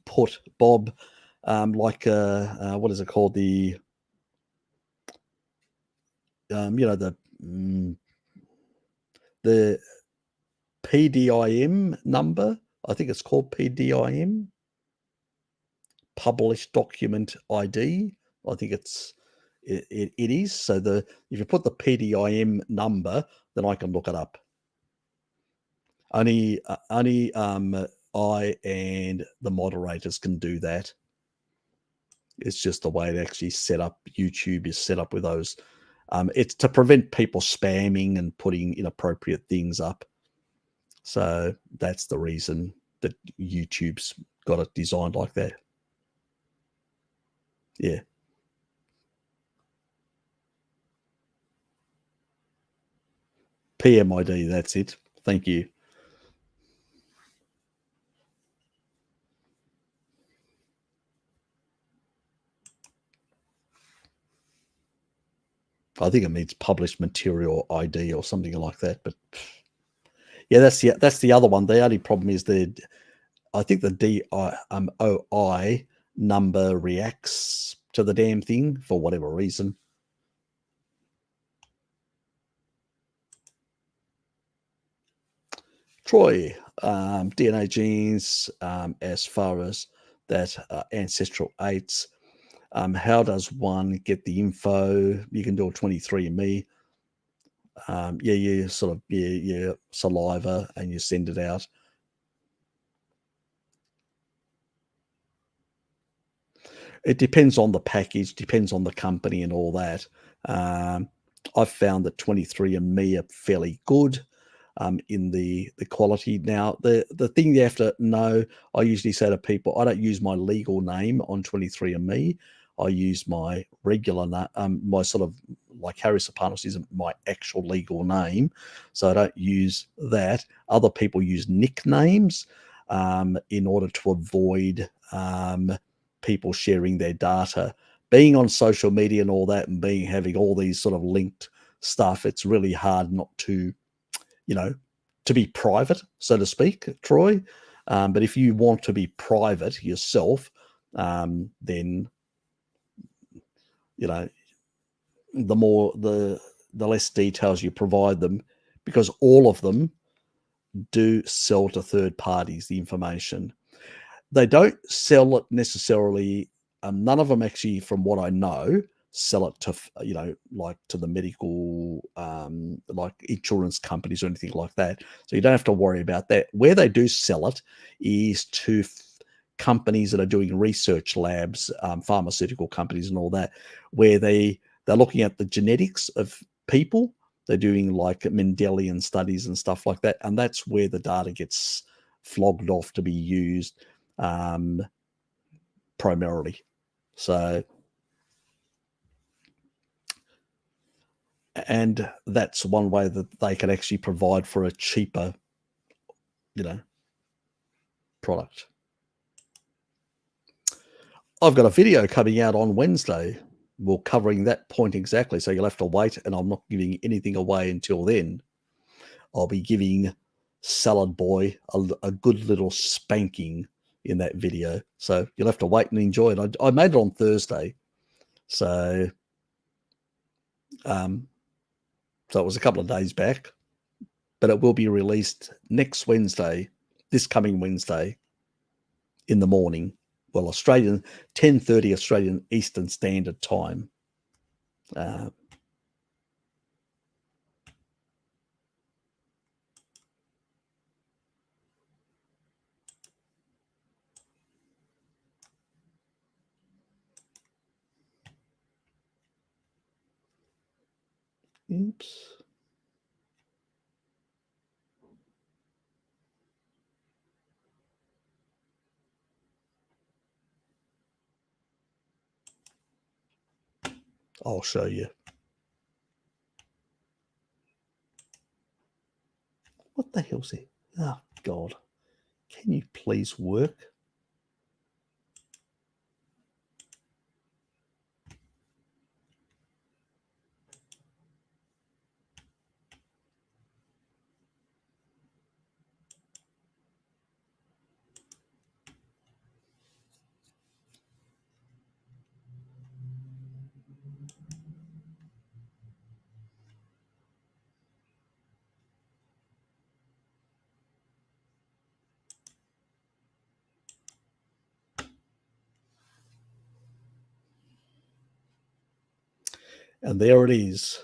put Bob, like what is it called? The the PDIM number. I think it's called PDIM, Published Document ID. I think it is. So if you put the PDIM number, then I can look it up. Only I and the moderators can do that. It's just the way it actually set up. YouTube is set up with those. It's to prevent people spamming and putting inappropriate things up. So that's the reason that YouTube's got it designed like that. Yeah. PMID, that's it. Thank you. I think it means published material ID or something like that. But yeah, that's the other one. The only problem is I think the DOI number reacts to the damn thing for whatever reason. Troy, DNA genes, as far as that ancestral eights. How does one get the info? You can do a 23andMe. You sort of your saliva and you send it out. It depends on the package, depends on the company and all that. I've found that 23andMe are fairly good in the quality. Now, the thing you have to know, I usually say to people, I don't use my legal name on 23andMe. I use my regular name, my sort of like Harry Serpanos isn't my actual legal name, so I don't use that. Other people use nicknames in order to avoid people sharing their data. Being on social media and all that, and having all these sort of linked stuff, it's really hard not to, to be private, so to speak, Troy. But if you want to be private yourself, then the less details you provide them, because all of them do sell to third parties the information. They don't sell it necessarily. None of them actually, from what I know, sell it to like to the medical like insurance companies or anything like that. So you don't have to worry about that. Where they do sell it is to companies that are doing research labs, pharmaceutical companies and all that, where they're looking at the genetics of people. They're doing like Mendelian studies and stuff like that, and that's where the data gets flogged off to be used primarily. So, and that's one way that they can actually provide for a cheaper, product. I've got a video coming out on Wednesday. We're covering that point exactly. So you'll have to wait, and I'm not giving anything away until then. I'll be giving Salad Boy a good little spanking in that video. So you'll have to wait and enjoy it. I made it on Thursday. So it was a couple of days back, but it will be released next Wednesday, this coming Wednesday in the morning. Well, Australian 10:30 Australian Eastern Standard Time. Oops. I'll show you. What the hell's it? Oh, God. Can you please work? And there it is.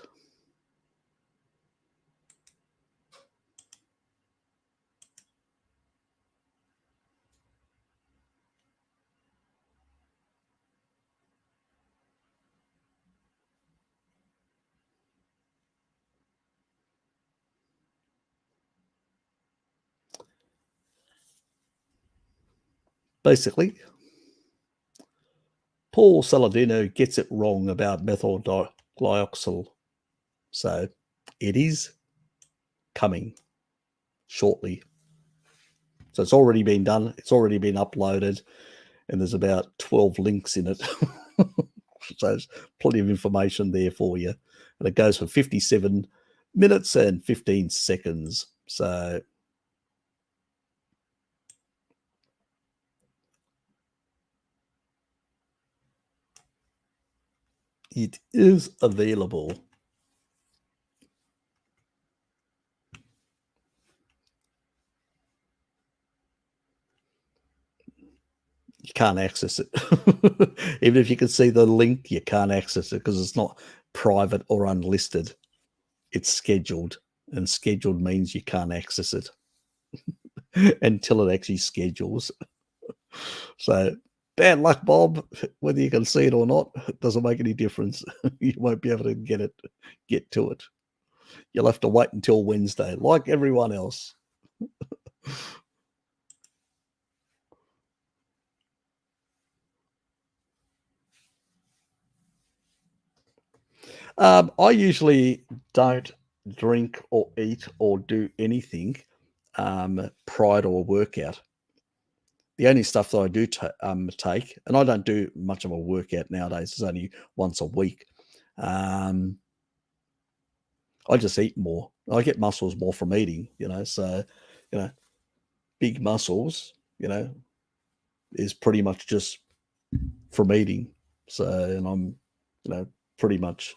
Basically, Paul Saladino gets it wrong about methyl glyoxal. So it is coming shortly. So it's already been done. It's already been uploaded. And there's about 12 links in it. So there's plenty of information there for you. And it goes for 57 minutes and 15 seconds. So it is available. You can't access it. Even if you can see the link, you can't access it because it's not private or unlisted. It's scheduled, and scheduled means you can't access it until it actually schedules. So bad luck, Bob. Whether you can see it or not, it doesn't make any difference. You won't be able to get to it. You'll have to wait until Wednesday, like everyone else. I usually don't drink or eat or do anything prior to a workout. The only stuff that I do take, and I don't do much of a workout nowadays, it's only once a week. I just eat more. I get muscles more from eating, so, big muscles, is pretty much just from eating. So, and I'm, pretty much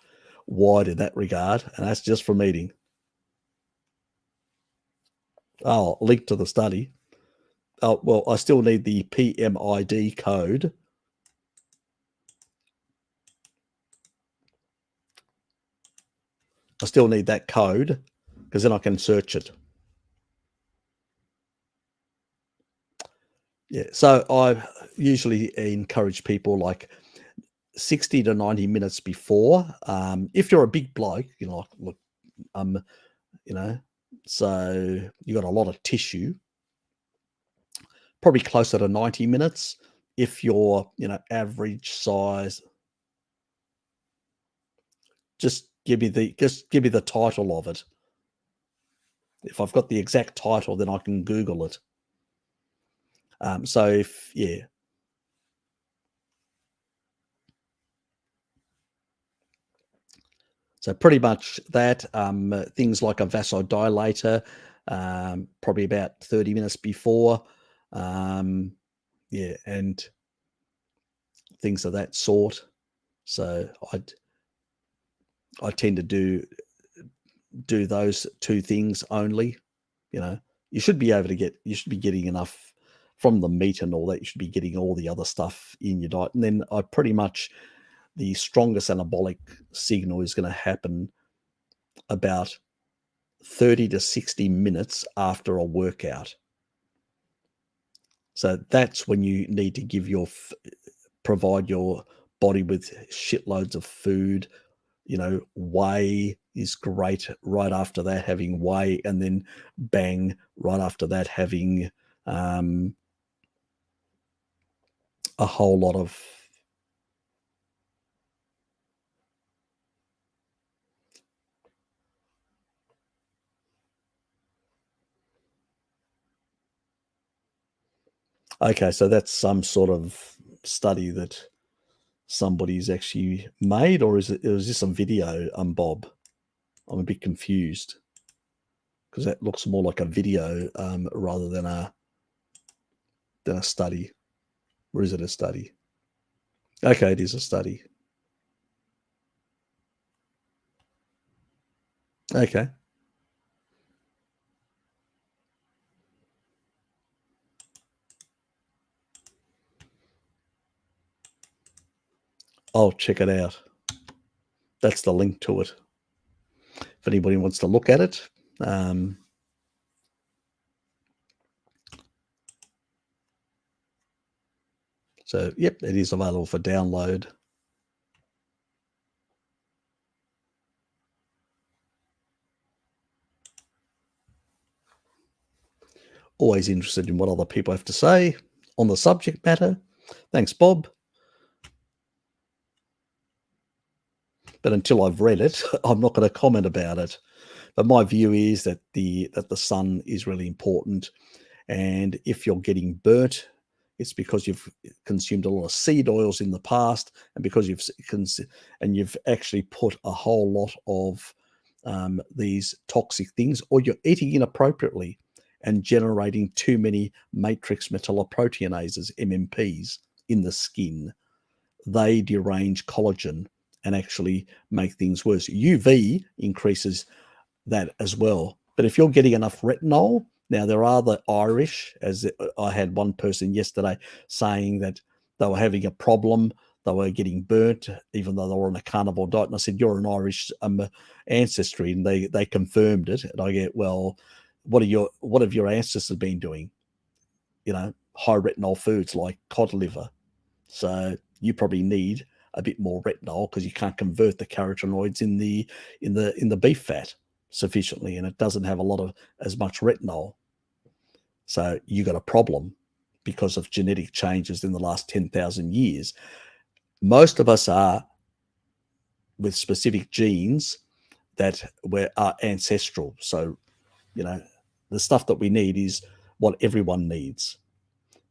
wide in that regard, and that's just from eating. Oh, link to the study. Oh, well, I still need the PMID code. I still need that code because then I can search it. Yeah. So I usually encourage people like 60 to 90 minutes before. If you're a big bloke, look, so you got a lot of tissue, probably closer to 90 minutes. If you're, average size, just give me the title of it. If I've got the exact title, then I can Google it. So So pretty much that. Things like a vasodilator, probably about 30 minutes before. And things of that sort. So I tend to do those two things only. You should be getting enough from the meat and all that. You should be getting all the other stuff in your diet. And then the strongest anabolic signal is going to happen about 30 to 60 minutes after a workout. So that's when you need to provide your body with shitloads of food. Whey is great right after that, having whey, and then bang, right after that, having a whole lot of okay, so that's some sort of study that somebody's actually made, or is this a video, Bob? I'm a bit confused because that looks more like a video rather than a study. Or is it a study? Okay, it is a study. Okay. I'll check it out. That's the link to it. If anybody wants to look at it. So, yep, it is available for download. Always interested in what other people have to say on the subject matter. Thanks, Bob. But until I've read it, I'm not going to comment about it. But my view is that the sun is really important. And if you're getting burnt, it's because you've consumed a lot of seed oils in the past, and because you've actually put a whole lot of these toxic things, or you're eating inappropriately and generating too many matrix metalloproteinases, MMPs, in the skin. They derange collagen and actually make things worse. UV increases that as well. But if you're getting enough retinol, now there are the Irish, as I had one person yesterday saying that they were having a problem. They were getting burnt, even though they were on a carnivore diet. And I said, "You're an Irish ancestry," and they confirmed it. And I get, well, what have your ancestors been doing? High retinol foods like cod liver. So you probably need a bit more retinol because you can't convert the carotenoids in the beef fat sufficiently, and it doesn't have as much retinol. So you got a problem because of genetic changes in the last 10,000 years. Most of us are with specific genes that are ancestral. So, the stuff that we need is what everyone needs.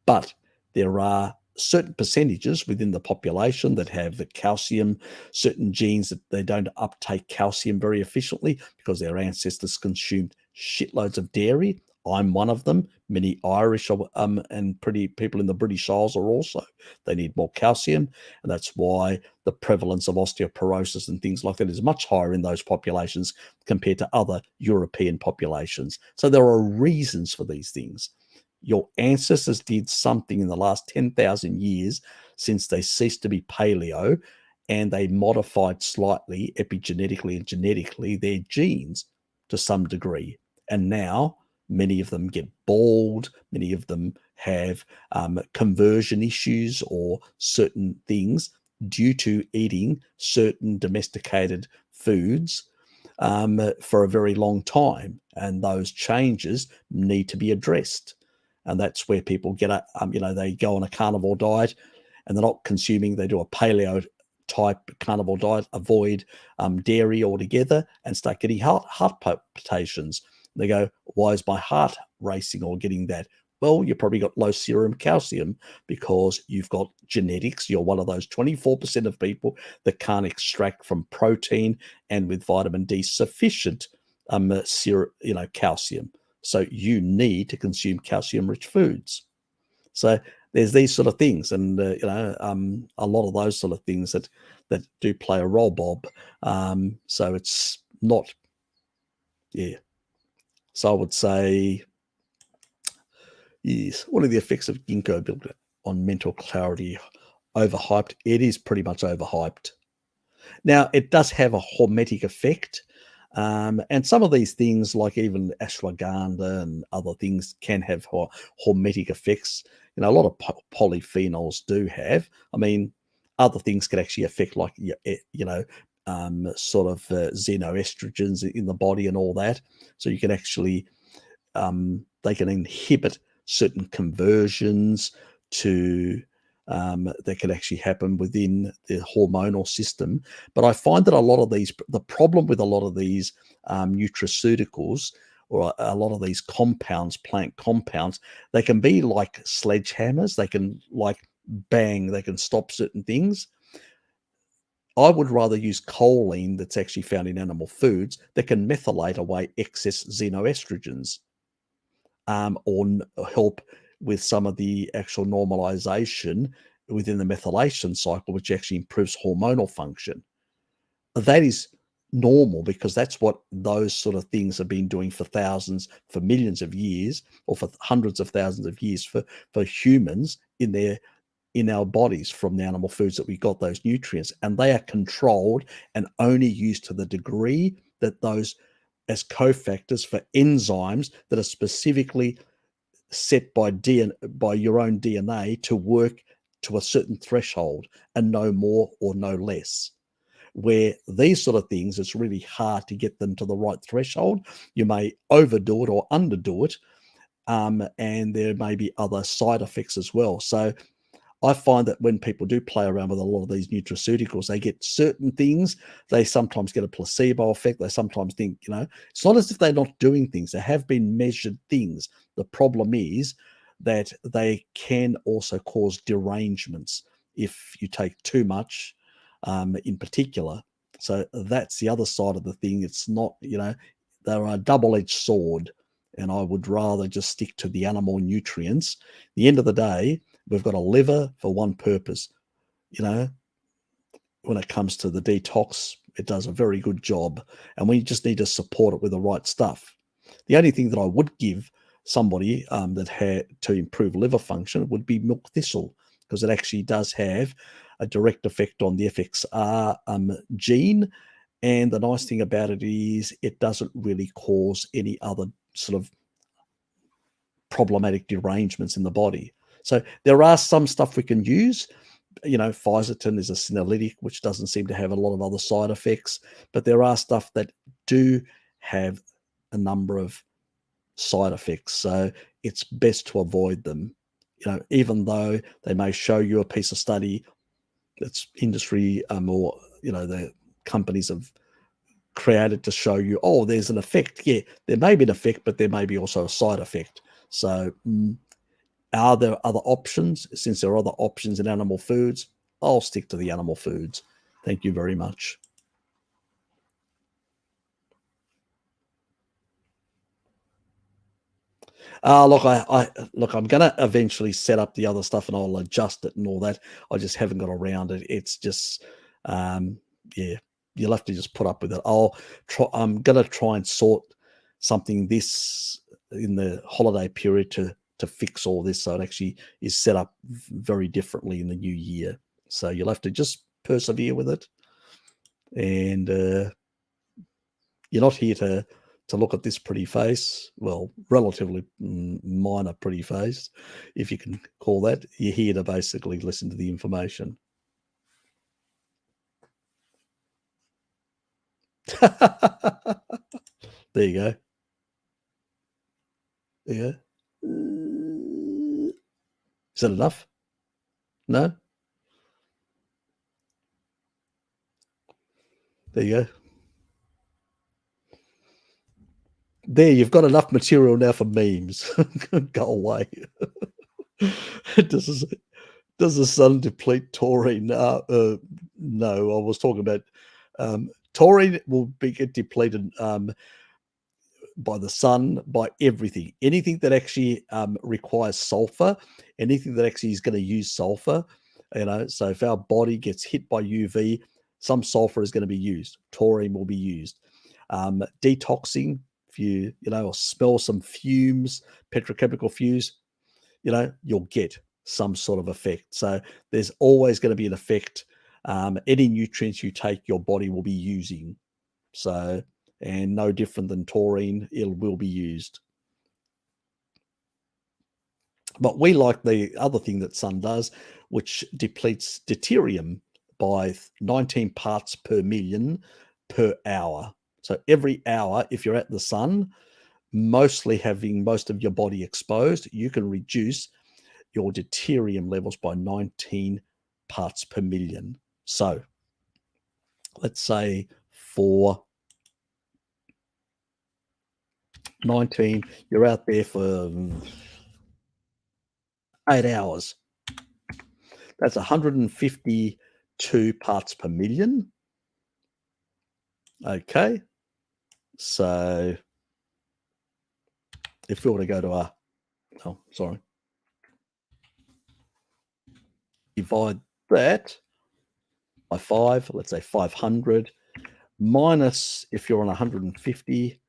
But there are certain percentages within the population that have the calcium, certain genes that they don't uptake calcium very efficiently because their ancestors consumed shitloads of dairy. I'm one of them. Many Irish and pretty people in the British Isles are also. They need more calcium, and that's why the prevalence of osteoporosis and things like that is much higher in those populations compared to other European populations. So there are reasons for these things. Your ancestors did something in the last 10,000 years since they ceased to be paleo, and they modified slightly epigenetically and genetically their genes to some degree. And now many of them get bald, many of them have conversion issues or certain things due to eating certain domesticated foods for a very long time. And those changes need to be addressed. And that's where people get they go on a carnivore diet and they're not consuming, they do a paleo type carnivore diet, avoid dairy altogether, and start getting heart palpitations. They go, why is my heart racing or getting that? Well, you probably got low serum calcium because you've got genetics. You're one of those 24% of people that can't extract from protein and with vitamin D sufficient calcium. So you need to consume calcium-rich foods. So there's these sort of things, and a lot of those sort of things that do play a role, Bob. So it's not, So I would say, yes. What are the effects of ginkgo biloba on mental clarity? Overhyped. It is pretty much overhyped. Now, it does have a hormetic effect. And some of these things, like even ashwagandha and other things, can have hormetic effects. A lot of polyphenols do have. I mean, other things can actually affect, like, sort of xenoestrogens in the body and all that. So you can actually, they can inhibit certain conversions to that can actually happen within the hormonal system. But I find that the problem with a lot of these nutraceuticals, or a lot of these compounds, plant compounds, they can be like sledgehammers. They can they can stop certain things. I would rather use choline that's actually found in animal foods that can methylate away excess xenoestrogens, or help with some of the actual normalization within the methylation cycle, which actually improves hormonal function. That is normal because that's what those sort of things have been doing for millions of years, or for hundreds of thousands of years for humans in in our bodies from the animal foods that we got those nutrients, and they are controlled and only used to the degree that those as cofactors for enzymes that are specifically set by your own DNA to work to a certain threshold and no more or no less. Where these sort of things, it's really hard to get them to the right threshold. You may overdo it or underdo it, and there may be other side effects as well. So I find that when people do play around with a lot of these nutraceuticals, they get certain things. They sometimes get a placebo effect. They sometimes think, it's not as if they're not doing things. There have been measured things. The problem is that they can also cause derangements if you take too much, in particular. So that's the other side of the thing. It's not, they're a double-edged sword, and I would rather just stick to the animal nutrients. At the end of the day, we've got a liver for one purpose. When it comes to the detox, it does a very good job, and we just need to support it with the right stuff. The only thing that I would give somebody that had to improve liver function would be milk thistle, because it actually does have a direct effect on the FXR gene. And the nice thing about it is it doesn't really cause any other sort of problematic derangements in the body. So there are some stuff we can use. Fisetin is a senolytic, which doesn't seem to have a lot of other side effects, but there are stuff that do have a number of side effects. So it's best to avoid them. Even though they may show you a piece of study that's industry or the companies have created to show you, oh, there's an effect. Yeah, there may be an effect, but there may be also a side effect. So are there other options? Since there are other options in animal foods, I'll stick to the animal foods. Thank you very much. Look, I'm going to eventually set up the other stuff and I'll adjust it and all that. I just haven't got around it. It's just, yeah, you'll have to just put up with it. I'm going to try and sort something this in the holiday period to fix all this, so it actually is set up very differently in the new year. So you'll have to just persevere with it, and you're not here to look at this pretty face. Well, relatively minor pretty face, if you can call that. You're here to basically listen to the information. There you go. There you go. Is that enough? No? There you go. You've got enough material now for memes. Go away. Does the sun deplete taurine? No, I was talking about taurine will get depleted by the sun, by everything. Anything that actually requires sulfur, anything that actually is going to use sulfur, so if our body gets hit by UV, some sulfur is going to be used. Taurine will be used. Detoxing, if you or smell some fumes, petrochemical fumes, you'll get some sort of effect. So there's always going to be an effect. Any nutrients you take, your body will be using. So, and no different than taurine, it will be used. But we like the other thing that sun does, which depletes deuterium by 19 parts per million per hour. So every hour, if you're at the sun, mostly having most of your body exposed, you can reduce your deuterium levels by 19 parts per million. So let's say for 19, you're out there for 8 hours. That's 152 parts per million. Okay. So if we were to go to divide that by 5, let's say 500, minus if you're on 150.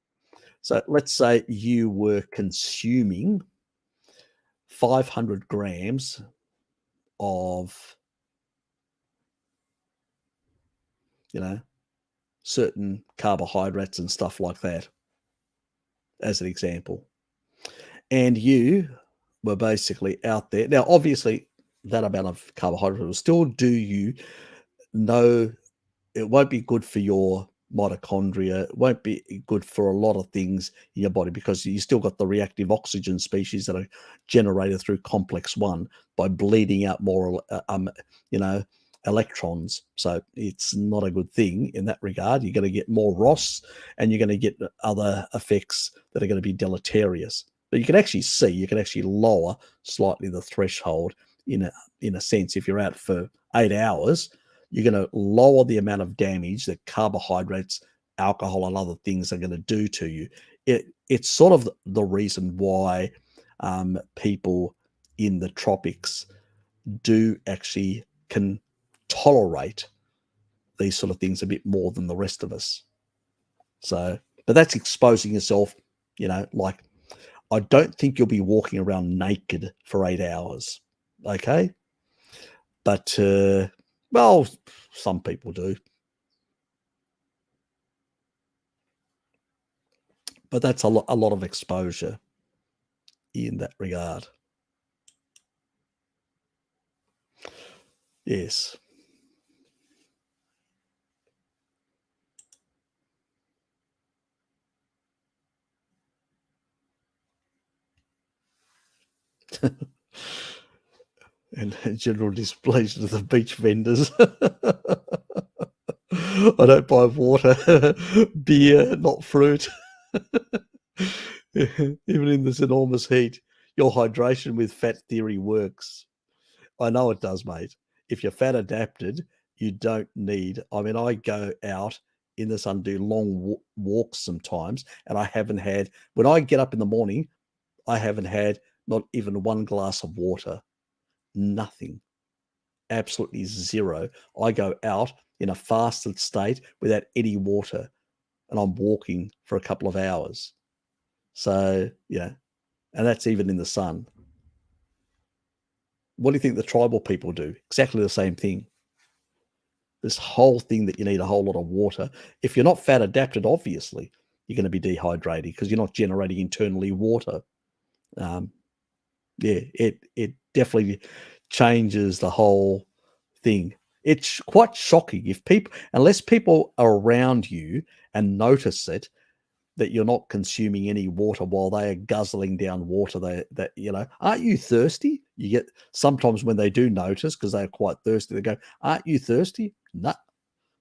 So let's say you were consuming 500 grams of, certain carbohydrates and stuff like that, as an example. And you were basically out there. Now, obviously, that amount of carbohydrate will still do you no, it won't be good for your mitochondria. It won't be good for a lot of things in your body because you still got the reactive oxygen species that are generated through complex 1 by bleeding out more, you know, electrons. So it's not a good thing in that regard. You're going to get more ROS and you're going to get other effects that are going to be deleterious. But you can actually see, you can actually lower slightly the threshold in a sense. If you're out for 8 hours, you're going to lower the amount of damage that carbohydrates, alcohol, and other things are going to do to you. It's sort of the reason why people in the tropics do actually can tolerate these sort of things a bit more than the rest of us. So, but that's exposing yourself, like, I don't think you'll be walking around naked for 8 hours. Okay. But, well, some people do. But that's a lot of exposure in that regard. Yes. And general displeasure to the beach vendors. I don't buy water, beer, not fruit. Even in this enormous heat, your hydration with fat theory works. I know it does, mate. If you're fat adapted, you don't need. I mean, I go out in the sun, do long walks sometimes, and I haven't had. When I get up in the morning, I haven't had not even one glass of water. Nothing. Absolutely zero. I go out in a fasted state without any water, and I'm walking for a couple of hours. So, and that's even in the sun. What do you think the tribal people do? Exactly the same thing. This whole thing that you need a whole lot of water. If you're not fat adapted, obviously, you're going to be dehydrated because you're not generating internally water. It definitely changes the whole thing. It's quite shocking if people, unless people are around you and notice it, that you're not consuming any water while they are guzzling down water. That aren't you thirsty? You get sometimes when they do notice because they're quite thirsty, they go, "Aren't you thirsty?" No.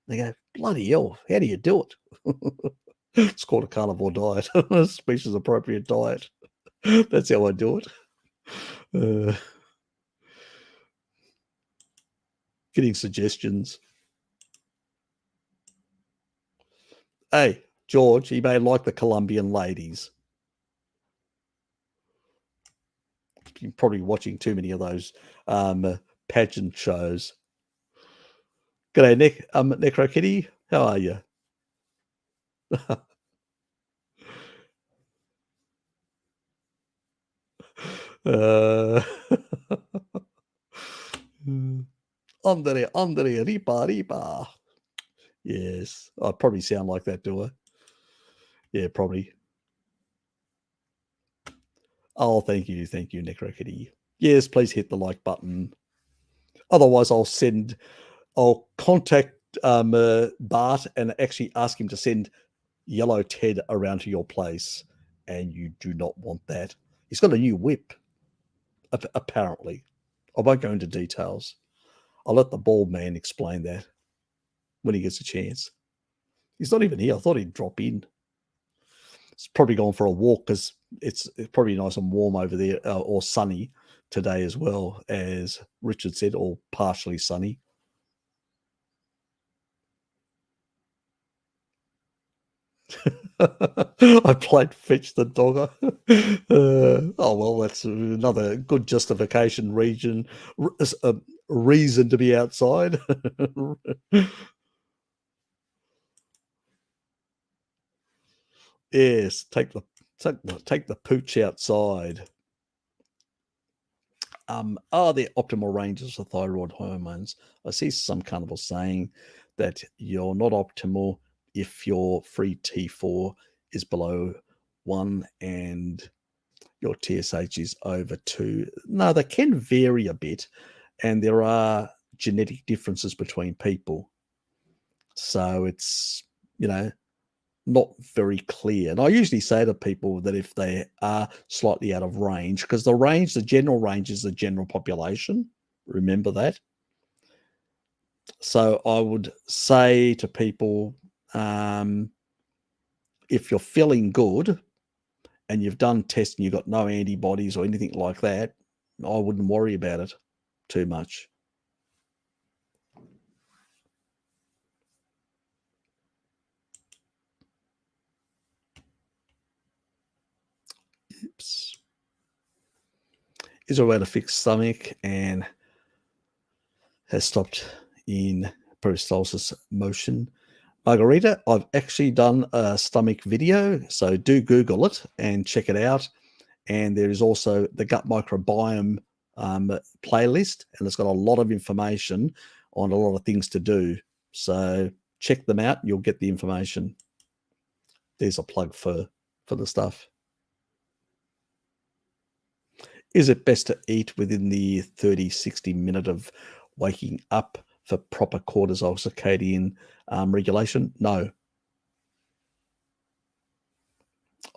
They go, "Bloody hell, how do you do it?" It's called a carnivore diet, species appropriate diet. That's how I do it. Getting suggestions. Hey, George, he may like the Colombian ladies. You're probably watching too many of those pageant shows. G'day, Nick. Necro Kitty. How are you? Andre, ripa, ripa. Yes, I probably sound like that, do I? Yeah, probably. Oh, thank you, Necro Kitty. Yes, please hit the like button. Otherwise, I'll contact Bart and actually ask him to send Yellow Ted around to your place, and you do not want that. He's got a new whip, apparently. I won't go into details. I'll let the bald man explain that when he gets a chance. He's not even here. I thought he'd drop in. It's probably gone for a walk because it's probably nice and warm over there, or sunny today as well, as Richard said, or partially sunny. I played fetch the dogger. Oh well, that's another good justification. Reason to be outside. Yes, take the pooch outside. are there optimal ranges for thyroid hormones? I see some carnivores saying that you're not optimal if your free T4 is below 1 and your TSH is over 2. No, they can vary a bit, and there are genetic differences between people. So it's, not very clear. And I usually say to people that if they are slightly out of range, because the general range is the general population. Remember that. So I would say to people, if you're feeling good and you've done tests and you've got no antibodies or anything like that, I wouldn't worry about it too much. Oops. Is there a way to fix stomach and has stopped in peristalsis motion? Margarita, I've actually done a stomach video, so do Google it and check it out. And there is also the gut microbiome playlist, and it's got a lot of information on a lot of things to do. So check them out. You'll get the information. There's a plug for the stuff. Is it best to eat within the 30-60 minute of waking up for proper cortisol circadian regulation? No.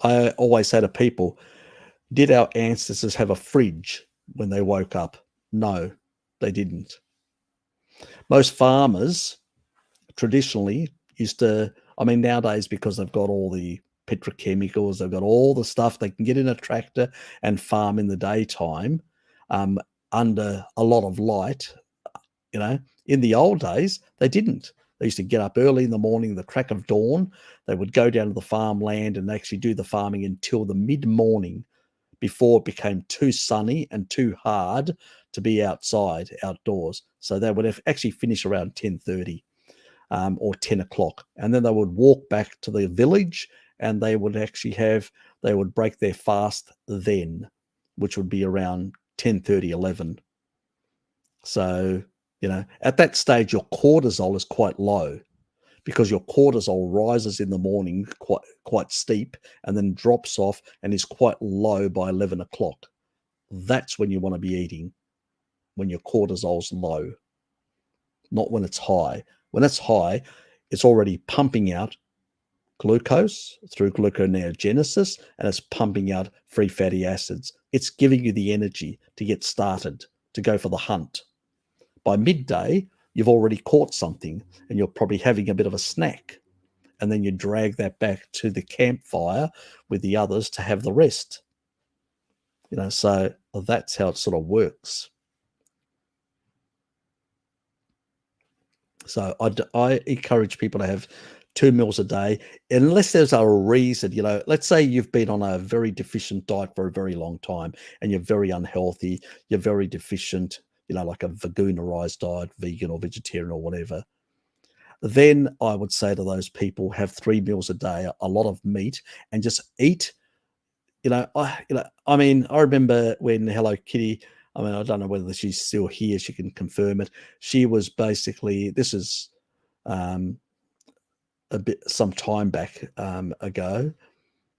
I always say to people, did our ancestors have a fridge when they woke up? No, they didn't. Most farmers traditionally used to, nowadays, because they've got all the petrochemicals, they've got all the stuff, they can get in a tractor and farm in the daytime under a lot of light. In the old days, they didn't. They used to get up early in the morning, the crack of dawn. They would go down to the farmland and actually do the farming until the mid-morning before it became too sunny and too hard to be outdoors. So they would have actually finish around 10:30 or 10 o'clock. And then they would walk back to the village and they would break their fast then, which would be around 10:30, 11. So, at that stage, your cortisol is quite low because your cortisol rises in the morning quite steep and then drops off and is quite low by 11 o'clock. That's when you want to be eating, when your cortisol's low, not when it's high. When it's high, it's already pumping out glucose through gluconeogenesis, and it's pumping out free fatty acids. It's giving you the energy to get started, to go for the hunt. By midday, you've already caught something and you're probably having a bit of a snack. And then you drag that back to the campfire with the others to have the rest. So that's how it sort of works. So I encourage people to have 2 meals a day, unless there's a reason. Let's say you've been on a very deficient diet for a very long time and you're very unhealthy, you're very deficient, like a veganerized diet, vegan or vegetarian or whatever. Then I would say to those people, have 3 meals a day, a lot of meat, and just eat. I remember when Hello Kitty, I don't know whether she's still here, she can confirm it. She was basically, this is some time back ago.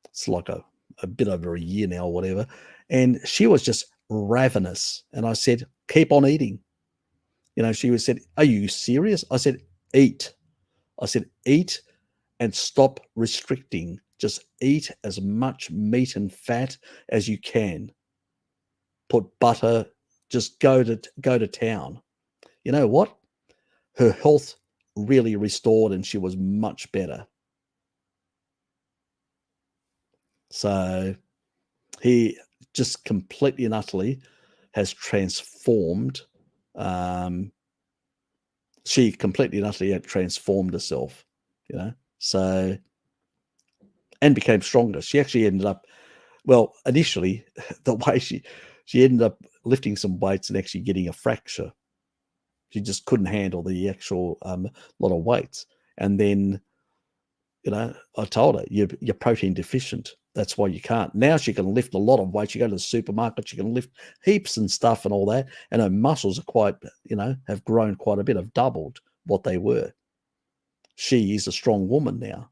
It's like a bit over a year now or whatever. And she was just ravenous. And I said, keep on eating. She said, are you serious? I said, eat. I said, eat and stop restricting. Just eat as much meat and fat as you can. Put butter, just go to town. You know what? Her health really restored and she was much better. So he just completely and utterly has transformed. She completely and utterly had transformed herself, so, and became stronger. She actually ended up, well, initially, the way she ended up lifting some weights and actually getting a fracture. She just couldn't handle the actual lot of weights. And then I told her, you're protein deficient. That's why you can't. Now she can lift a lot of weight. She go to the supermarket, she can lift heaps and stuff and all that. And her muscles are quite, have grown quite a bit, have doubled what they were. She is a strong woman now.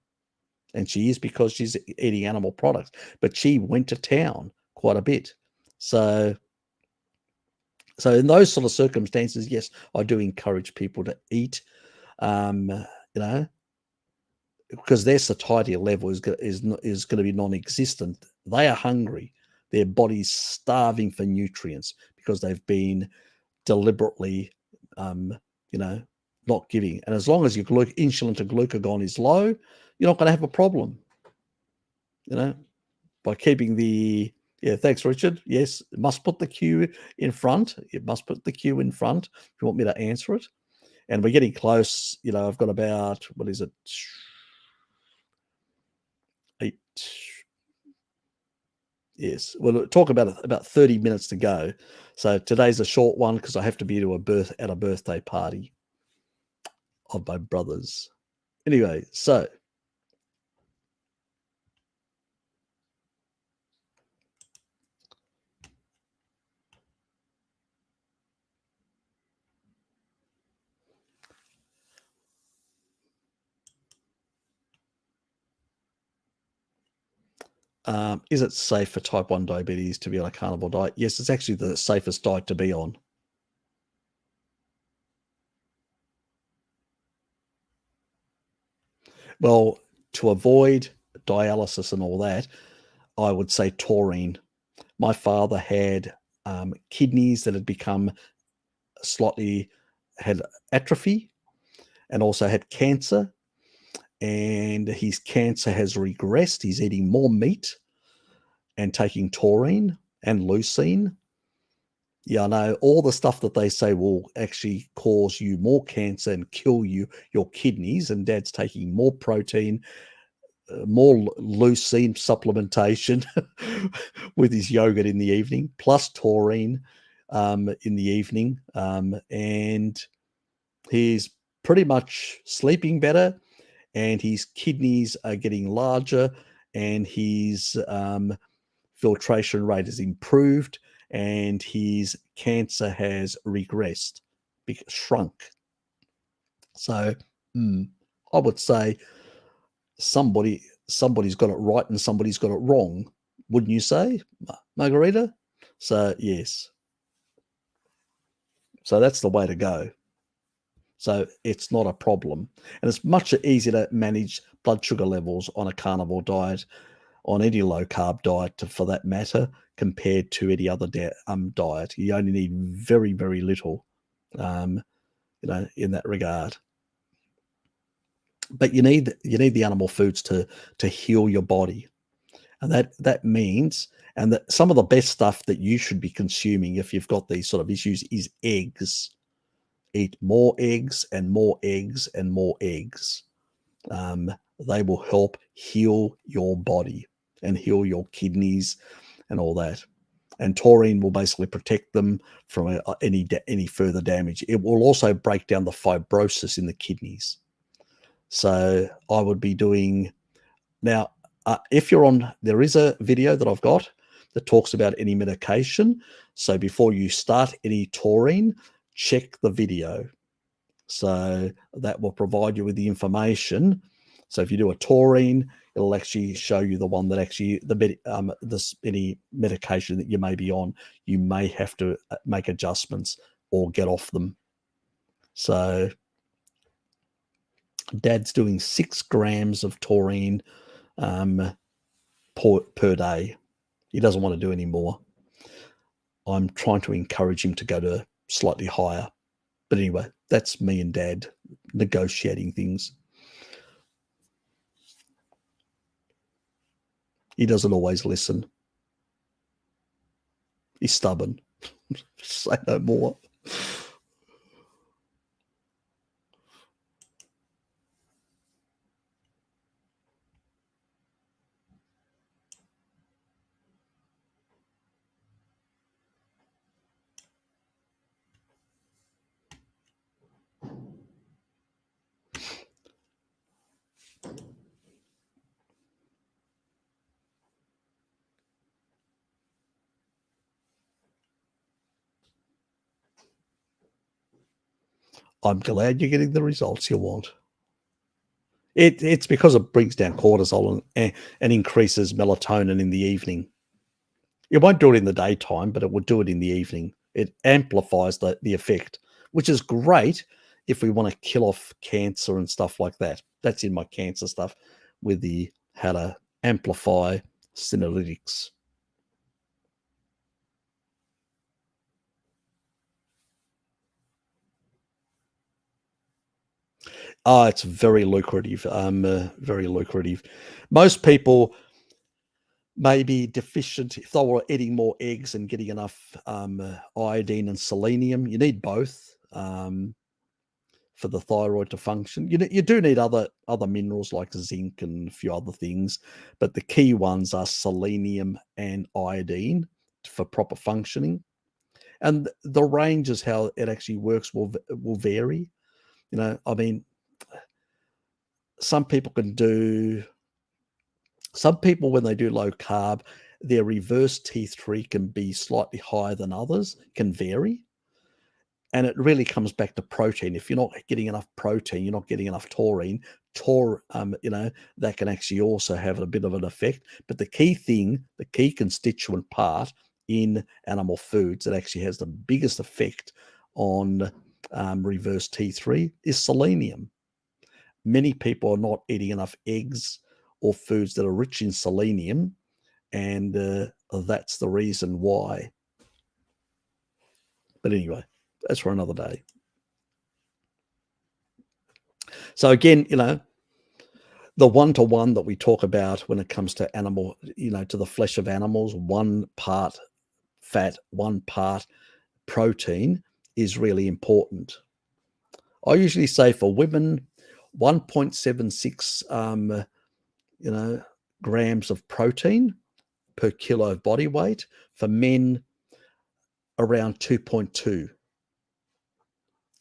And she is because she's eating animal products. But she went to town quite a bit. So in those sort of circumstances, yes, I do encourage people to eat, because their satiety level is going to be non-existent. They are hungry. Their body's starving for nutrients because they've been deliberately, not giving. And as long as your insulin to glucagon is low, you're not going to have a problem, by keeping the, thanks, Richard. Yes, it must put the Q in front. It must put the Q in front if you want me to answer it. And we're getting close. I've got about, what is it? 8. Yes. We'll talk about 30 minutes to go. So today's a short one because I have to be at a birthday party of my brother's. Anyway, so is it safe for type 1 diabetes to be on a carnivore diet? Yes, it's actually the safest diet to be on. Well, to avoid dialysis and all that, I would say taurine. My father had kidneys that had become had atrophy and also had cancer. And his cancer has regressed. He's eating more meat and taking taurine and leucine. Yeah, I know all the stuff that they say will actually cause you more cancer and kill your kidneys. And Dad's taking more protein, more leucine supplementation with his yogurt in the evening, plus taurine in the evening. And he's pretty much sleeping better, and his kidneys are getting larger, and his filtration rate has improved, and his cancer has regressed, shrunk. So I would say somebody's got it right and somebody's got it wrong, wouldn't you say, Margarita? So yes. So that's the way to go. So it's not a problem. And it's much easier to manage blood sugar levels on a carnivore diet, on any low carb diet for that matter, compared to any other diet. You only need very, very little, in that regard. But you need the animal foods to heal your body. And that means, and that some of the best stuff that you should be consuming if you've got these sort of issues is eggs. Eat more eggs and more eggs and more eggs. They will help heal your body and heal your kidneys and all that. And taurine will basically protect them from any further damage. It will also break down the fibrosis in the kidneys. So I would be doing now. If you're on, there is a video that I've got that talks about any medication. So before you start any taurine, check the video. So that will provide you with the information. So if you do a taurine, it'll actually show you the one that actually any medication that you may be on, you may have to make adjustments or get off them. So Dad's doing 6 grams of taurine per day. He doesn't want to do any more. I'm trying to encourage him to go to slightly higher. But anyway, that's me and Dad negotiating things. He doesn't always listen. He's stubborn. Say no more. I'm glad you're getting the results you want. It's because it brings down cortisol and increases melatonin in the evening. It won't do it in the daytime, but it will do it in the evening. It amplifies the effect, which is great if we want to kill off cancer and stuff like that. That's in my cancer stuff with the how to amplify senolytics. Oh, it's very lucrative. Very lucrative. Most people may be deficient if they were eating more eggs and getting enough iodine and selenium. You need both for the thyroid to function. You do need other minerals like zinc and a few other things, but the key ones are selenium and iodine for proper functioning. And the ranges how it actually works will vary. I mean, some people when they do low carb, their reverse T3 can be slightly higher than others, can vary. And it really comes back to protein. If you're not getting enough protein, you're not getting enough taurine. That can actually also have a bit of an effect. But the key constituent part in animal foods that actually has the biggest effect on reverse T3 is selenium. Many people are not eating enough eggs or foods that are rich in selenium, and that's the reason why. But anyway, that's for another day. So again, the one-to-one that we talk about when it comes to animal, to the flesh of animals, 1 part fat, 1 part protein is really important. I usually say for women, 1.76 grams of protein per kilo of body weight. For men, around 2.2.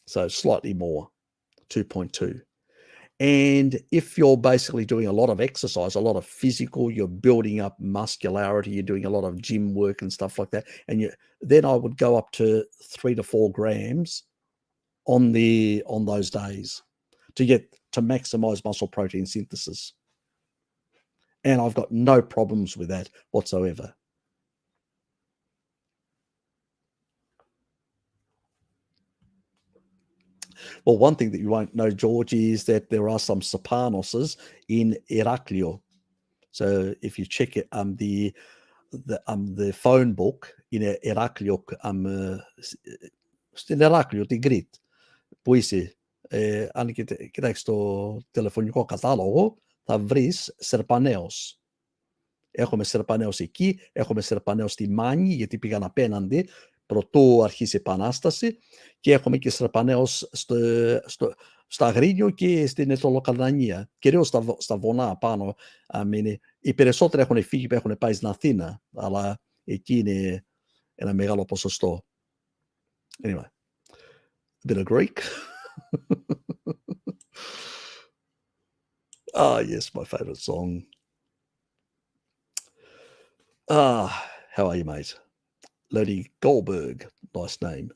So slightly more, 2.2. And if you're basically doing a lot of exercise, a lot of physical, you're building up muscularity, you're doing a lot of gym work and stuff like that, and then I would go up to 3 to 4 grams on those days to maximize muscle protein synthesis. And I've got no problems with that whatsoever. Well, one thing that you won't know, George, is that there are some Serpanoses in Iraklio. So if you check it, the phone book in Iraklio, στην Ηράκλειο, την Κρήτη, που είσαι, αν κοιτάξεις το τηλεφωνικό κατάλογο, θα βρεις Serpanos. Έχουμε Serpanos εκεί, έχουμε Serpanos στη Μάνη, γιατί πήγαν απέναντι, πρωτού αρχίσει η Επανάσταση, και έχουμε και Serpanos στο Αγρίνιο και στην Ετωλοκαρνανία, κυρίως στα βονά πάνω. Οι περισσότεροι έχουν φύγει και έχουν πάει στην Αθήνα, αλλά εκεί είναι ένα μεγάλο ποσοστό. Anyway, a bit of Greek. Yes, my favorite song. How are you, mate? Lodi Goldberg, nice name.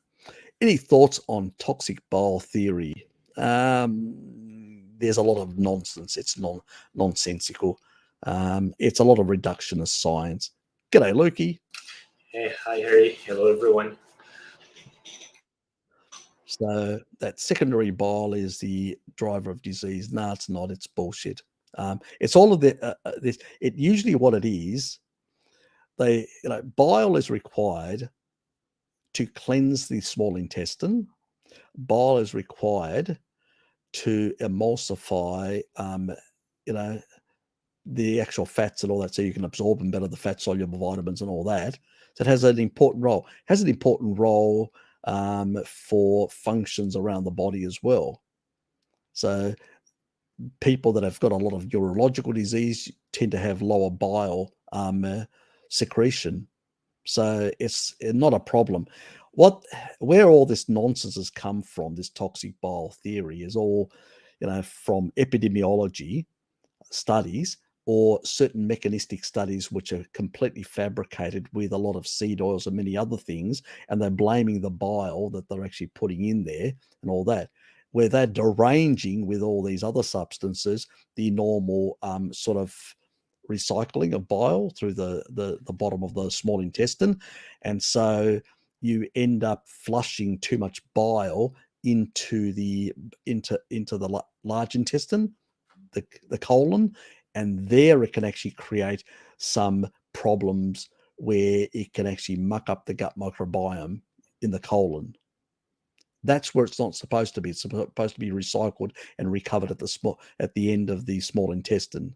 Any thoughts on toxic bile theory? There's a lot of nonsense. It's nonsensical. It's a lot of reductionist science. G'day, Lukey. Hey, hi, Harry. Hello, everyone. So that secondary bile is the driver of disease. No, it's not. It's bullshit. It's all of this. It usually what it is. Bile is required to cleanse the small intestine. Bile is required to emulsify, the actual fats and all that, so you can absorb them better, the fat soluble vitamins and all that. So it has an important role. It has an important role for functions around the body as well. So people that have got a lot of urological disease tend to have lower bile secretion. So it's not a problem. Where all this nonsense has come from, this toxic bile theory, is all, from epidemiology studies or certain mechanistic studies which are completely fabricated with a lot of seed oils and many other things, and they're blaming the bile that they're actually putting in there and all that, where they're deranging with all these other substances the normal sort of recycling of bile through the bottom of the small intestine, and so you end up flushing too much bile into the large intestine, the colon, and there it can actually create some problems where it can actually muck up the gut microbiome in the colon. That's where it's not supposed to be. It's supposed to be recycled and recovered at the end of the small intestine.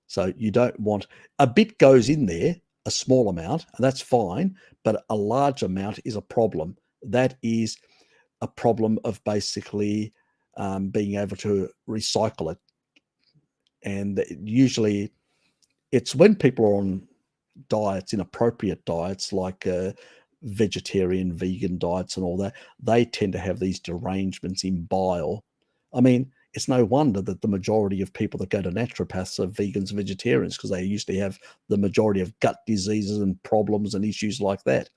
So you don't want a bit goes in there, a small amount, and that's fine, but a large amount is a problem. That is a problem of basically being able to recycle it. And usually it's when people are on diets, inappropriate diets like vegetarian, vegan diets and all that, they tend to have these derangements in bile. I mean, it's no wonder that the majority of people that go to naturopaths are vegans and vegetarians, because they usually have the majority of gut diseases and problems and issues like that,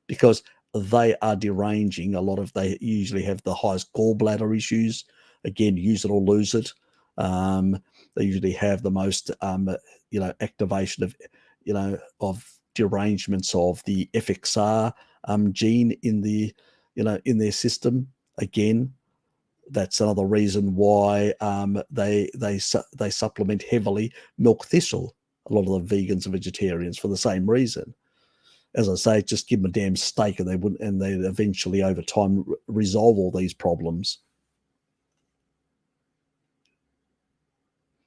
because they are deranging a lot of, they usually have the highest gallbladder issues. Again, use it or lose it. They usually have the most, activation of derangements of the FXR gene in the, in their system. Again, that's another reason why they supplement heavily milk thistle. A lot of the vegans and vegetarians for the same reason. As I say, just give them a damn steak, and they'd eventually over time resolve all these problems.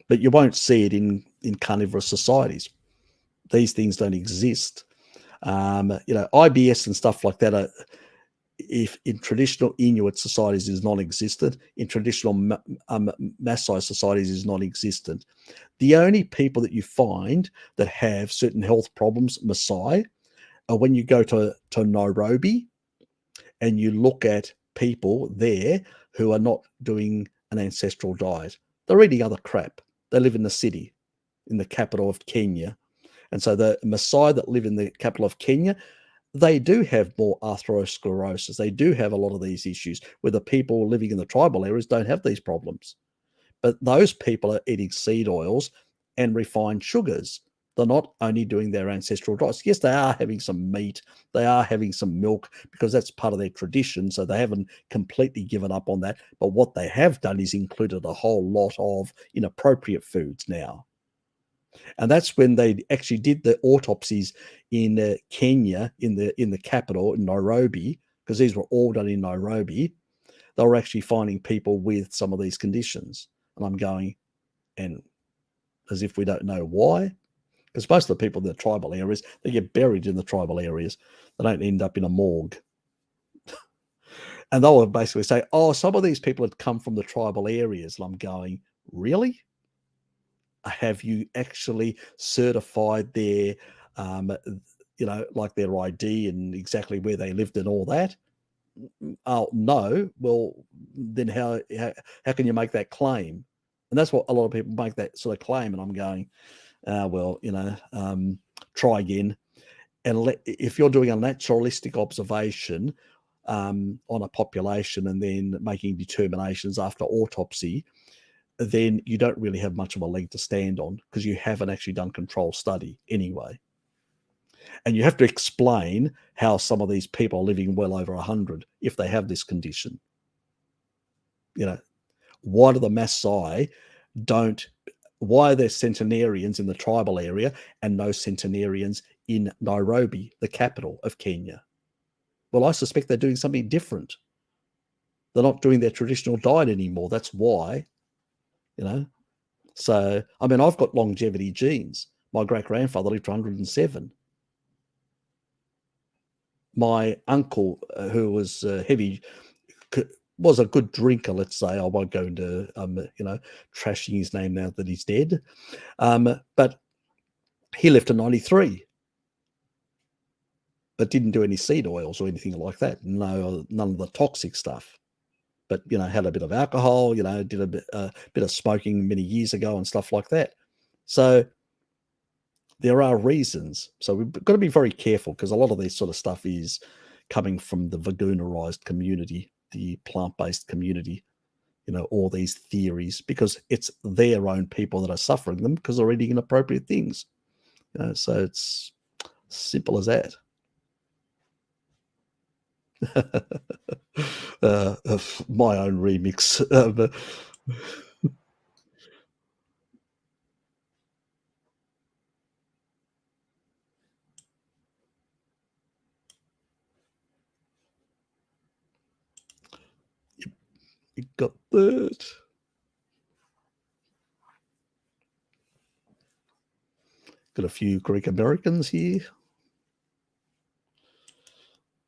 But you won't see it in carnivorous societies. These things don't exist. IBS and stuff like that if in traditional Inuit societies is non-existent, in traditional Maasai societies is non-existent. The only people that you find that have certain health problems, Maasai, are when you go to Nairobi and you look at people there who are not doing an ancestral diet. They're eating other crap. They live in the city, in the capital of Kenya. And so the Maasai that live in the capital of Kenya, they do have more atherosclerosis. They do have a lot of these issues, where the people living in the tribal areas don't have these problems. But those people are eating seed oils and refined sugars. They're not only doing their ancestral diets. Yes, they are having some meat. They are having some milk, because that's part of their tradition. So they haven't completely given up on that. But what they have done is included a whole lot of inappropriate foods now. And that's when they actually did the autopsies in Kenya, in the capital, in Nairobi, because these were all done in Nairobi. They were actually finding people with some of these conditions. And I'm going, and as if we don't know why, because most of the people in the tribal areas, they get buried in the tribal areas. They don't end up in a morgue. And they will basically say, oh, some of these people had come from the tribal areas. And I'm going, really? Have you actually certified their, like their ID and exactly where they lived and all that? Oh, no. Well, then how can you make that claim? And that's what a lot of people make, that sort of claim. And I'm going, try again. And if you're doing a naturalistic observation on a population and then making determinations after autopsy, then you don't really have much of a leg to stand on, because you haven't actually done control study anyway. And you have to explain how some of these people are living well over 100 if they have this condition. Why do the Maasai why are there centenarians in the tribal area and no centenarians in Nairobi, the capital of Kenya? Well, I suspect they're doing something different. They're not doing their traditional diet anymore. That's why. So, I mean, I've got longevity genes. My great-grandfather lived to 107. My uncle, who was heavy, was a good drinker, let's say. I won't go into, trashing his name now that he's dead. But he lived to 93. But didn't do any seed oils or anything like that. No, none of the toxic stuff. But, had a bit of alcohol, did a bit of smoking many years ago and stuff like that. So there are reasons. So we've got to be very careful, because a lot of this sort of stuff is coming from the veganerized community, the plant-based community, all these theories, because it's their own people that are suffering them because they're eating inappropriate things. So it's simple as that. My own remix. You got that. Got a few Greek Americans here.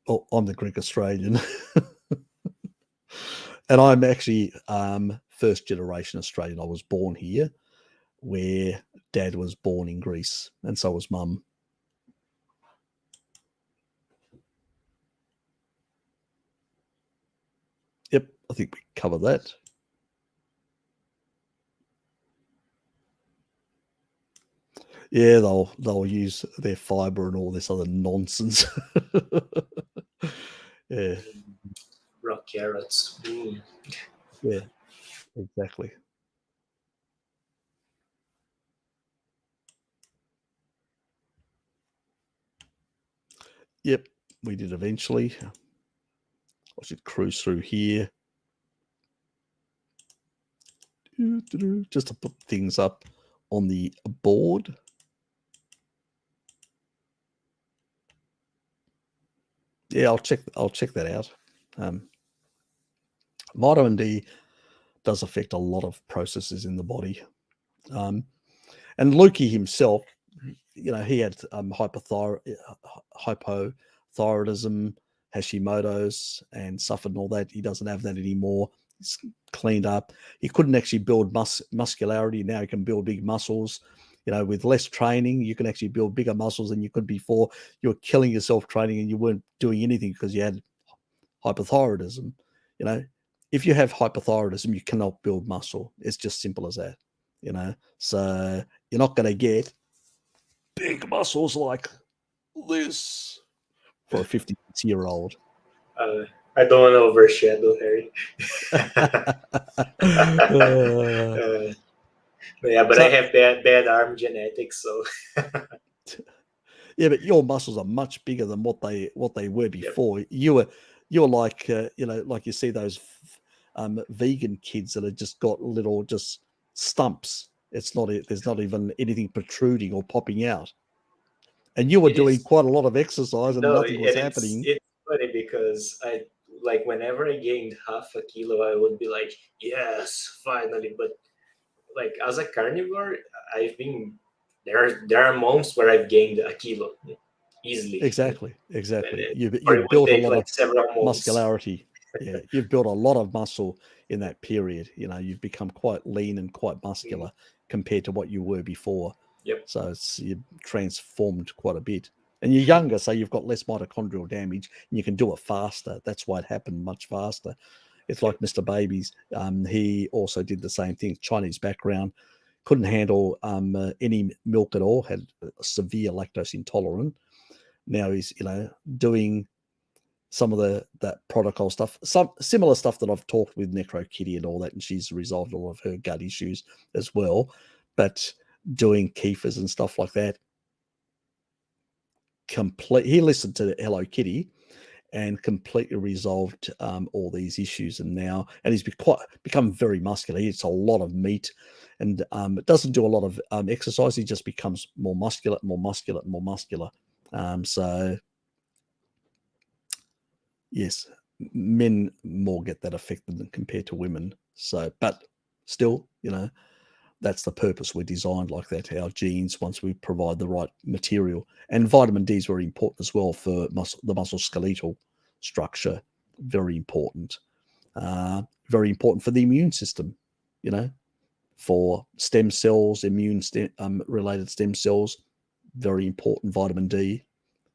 Oh, I'm the Greek Australian. And I'm actually first generation Australian. I was born here, where Dad was born in Greece, and so was Mum. Yep, I think we covered that. Yeah, they'll use their fiber and all this other nonsense. Yeah. Raw carrots. Yeah, exactly. Yep, we did eventually. I should cruise through here just to put things up on the board. Yeah, I'll check that out. Vitamin D does affect a lot of processes in the body. And Lukey himself, he had hypothyroidism, Hashimoto's, and suffered and all that. He doesn't have that anymore. It's cleaned up. He couldn't actually build muscularity. Now he can build big muscles. With less training, you can actually build bigger muscles than you could before. You were killing yourself training and you weren't doing anything because you had hypothyroidism. If you have hypothyroidism, you cannot build muscle. It's just simple as that. So you're not going to get big muscles like this for a 56-year-old. I don't want to overshadow Harry. Yeah, but I have bad arm genetics, so. Yeah, but your muscles are much bigger than what they were before. Yep. You were like like you see those vegan kids that have just got little just stumps. There's not even anything protruding or popping out. And you were doing quite a lot of exercise and nothing was happening. It's funny because whenever I gained half a kilo, I would be like, yes, finally. But like as a carnivore, there are moments where I've gained a kilo easily. Exactly. You've built a lot of muscularity. Yeah, you've built a lot of muscle in that period. You've become quite lean and quite muscular compared to what you were before. Yep. So you've transformed quite a bit. And you're younger, so you've got less mitochondrial damage and you can do it faster. That's why it happened much faster. It's like Mr. Babies. He also did the same thing. Chinese background, couldn't handle any milk at all, had a severe lactose intolerant. Now he's, doing some of that protocol stuff, some similar stuff that I've talked with Necro Kitty and all that, and she's resolved all of her gut issues as well. But doing kefirs and stuff like that, he listened to Hello Kitty and completely resolved all these issues. And he's become very muscular. He eats a lot of meat and doesn't do a lot of exercise. He just becomes more muscular. So yes, men more get that affected than compared to women. So, but still, that's the purpose. We're designed like that, our genes, once we provide the right material. And vitamin D is very important as well for the muscle skeletal structure. Very important. Very important for the immune system, for stem cells, related stem cells. Very important, vitamin D.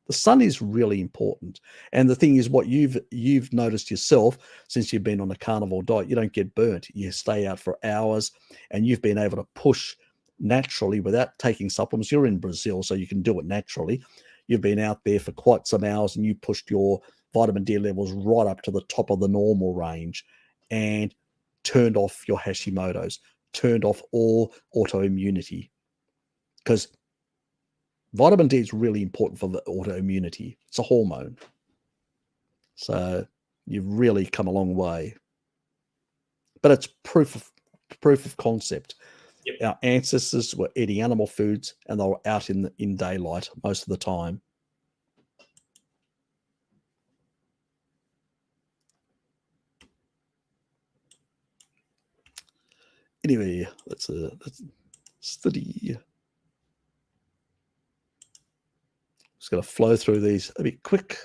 The sun is really important. And the thing is, what you've noticed yourself since you've been on a carnivore diet, you don't get burnt. You stay out for hours and you've been able to push naturally without taking supplements. You're in Brazil, so you can do it naturally. You've been out there for quite some hours and you pushed your vitamin D levels right up to the top of the normal range and turned off your Hashimoto's, turned off all autoimmunity. Because vitamin D is really important for the autoimmunity. It's a hormone. So you've really come a long way. But it's proof of concept. Yep. Our ancestors were eating animal foods and they were out in daylight most of the time. Anyway, let's study. Just going to flow through these a bit quick.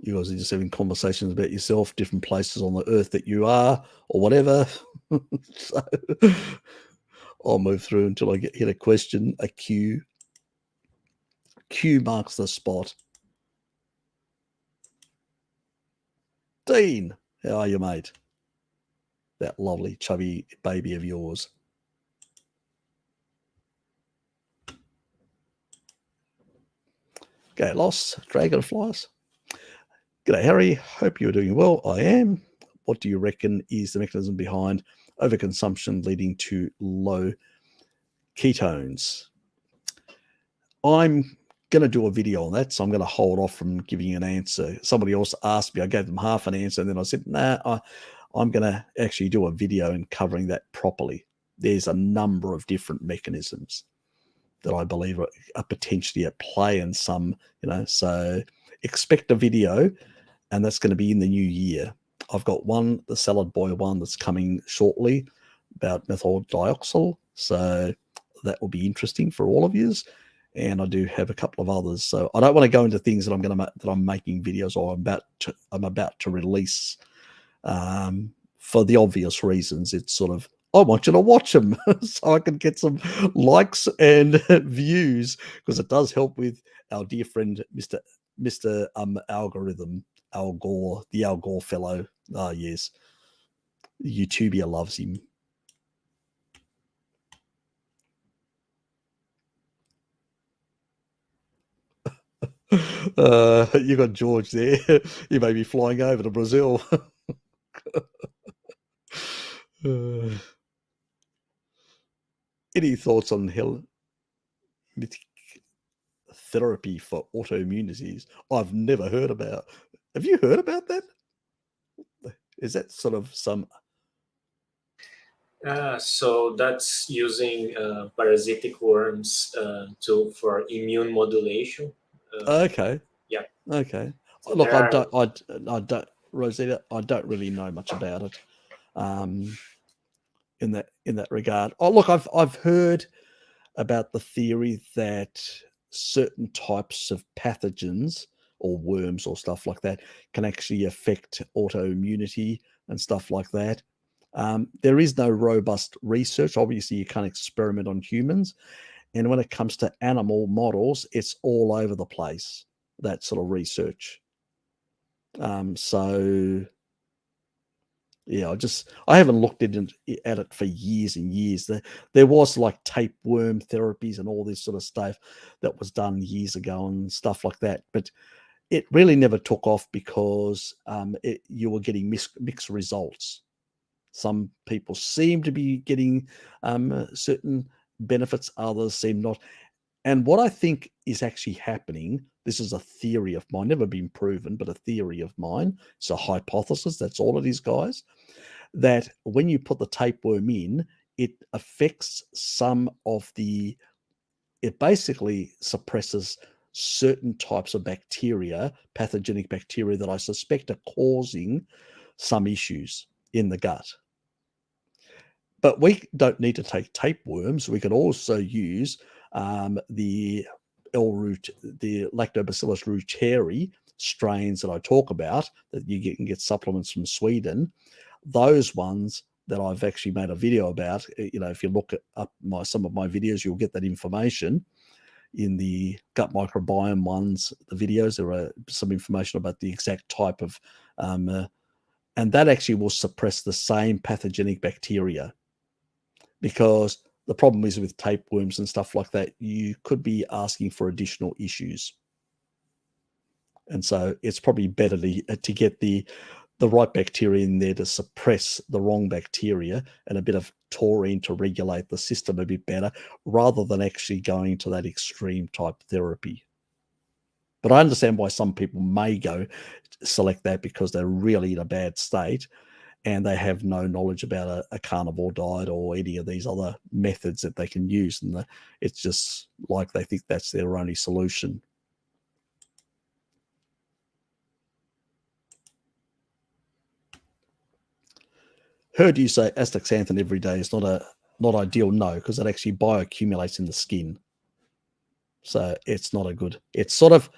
You guys are just having conversations about yourself, different places on the earth that you are, or whatever. So I'll move through until I hit a question, a Q. Q marks the spot. Dean, how are you, mate? That lovely chubby baby of yours. Okay, Lost, Dragonflies. G'day, Harry. Hope you're doing well. I am. What do you reckon is the mechanism behind overconsumption leading to low ketones? I'm going to do a video on that, so I'm going to hold off from giving you an answer. Somebody else asked me, I gave them half an answer, and then I said, nah, I'm going to actually do a video and covering that properly. There's a number of different mechanisms that I believe are potentially at play in some, so expect a video, and that's going to be in the new year. I've got one, the Salad Boy one, that's coming shortly about methyl dioxyl, so that will be interesting for all of you. And I do have a couple of others, so I don't want to go into things that I'm making videos or I'm about to release, for the obvious reasons. It's sort of, I want you to watch them so I can get some likes and views, because it does help with our dear friend Mr. Algorithm, Al Gore, the Al Gore fellow. Ah, yes, YouTubia loves him. You got George there. You may be flying over to Brazil. Any thoughts on therapy for autoimmunities? I've never heard about. Have you heard about that? Is that sort of some? So that's using parasitic worms for immune modulation. Okay. Yeah. Okay. Look, I don't, Rosetta, I don't really know much about it. In that regard. Oh, look, I've heard about the theory that certain types of pathogens or worms or stuff like that can actually affect autoimmunity and stuff like that. There is no robust research. Obviously, you can't experiment on humans. And when it comes to animal models, it's all over the place, that sort of research. So, yeah, I haven't looked at it for years and years. There was like tapeworm therapies and all this sort of stuff that was done years ago and stuff like that. But it really never took off because you were getting mixed results. Some people seem to be getting certain benefits, others seem not. And what I think is actually happening, this is a theory of mine, never been proven, but a theory of mine. It's a hypothesis. That's all it is, guys. That when you put the tapeworm in, it affects it basically suppresses certain types of bacteria, pathogenic bacteria that I suspect are causing some issues in the gut. But we don't need to take tapeworms. We can also use the Lactobacillus reuteri strains that I talk about, that you can get supplements from Sweden. Those ones that I've actually made a video about, if you look up some of my videos, you'll get that information. In the gut microbiome ones, the videos, there are some information about the exact type of And that actually will suppress the same pathogenic bacteria, because the problem is with tapeworms and stuff like that, you could be asking for additional issues. And so it's probably better to get the right bacteria in there to suppress the wrong bacteria, and a bit of taurine to regulate the system a bit better, rather than actually going to that extreme type therapy. But I understand why some people may select that, because they're really in a bad state and they have no knowledge about a carnivore diet or any of these other methods that they can use. And it's just like they think that's their only solution. Heard you say astaxanthin every day is not ideal. No, because it actually bioaccumulates in the skin. So it's not a good, it's sort of,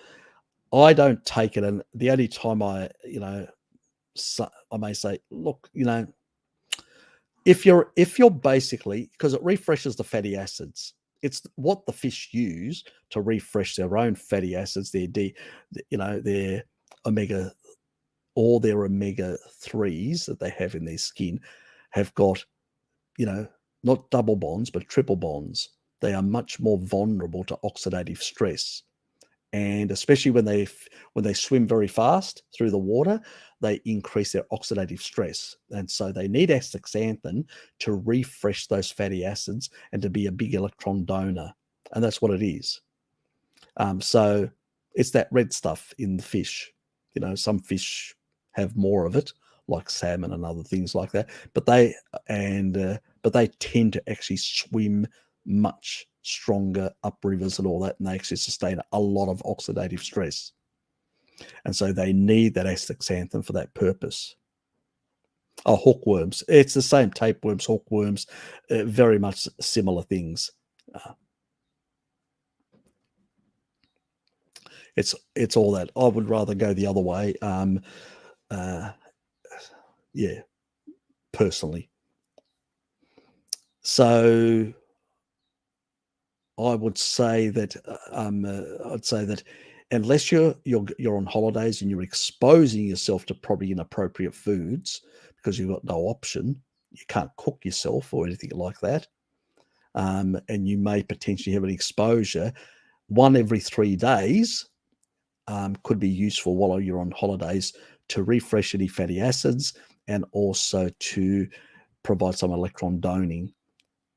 I don't take it. And the only time I may say, look, if you're basically, because it refreshes the fatty acids, it's what the fish use to refresh their own fatty acids, their omega, all their omega 3s that they have in their skin have got, not double bonds, but triple bonds. They are much more vulnerable to oxidative stress. And especially when they swim very fast through the water, they increase their oxidative stress. And so they need astaxanthin to refresh those fatty acids and to be a big electron donor. And that's what it is. So it's that red stuff in the fish. Some fish have more of it, like salmon and other things like that. But they tend to actually swim much stronger up rivers and all that, and they actually sustain a lot of oxidative stress. And so they need that astaxanthin for that purpose. Oh, hookworms. It's the same. Tapeworms, hookworms, very much similar things. It's all that. I would rather go the other way. Yeah, personally. So I would say that unless you're on holidays and you're exposing yourself to probably inappropriate foods because you've got no option, you can't cook yourself or anything like that, and you may potentially have an exposure, 1 every 3 days could be useful while you're on holidays to refresh any fatty acids and also to provide some electron doning,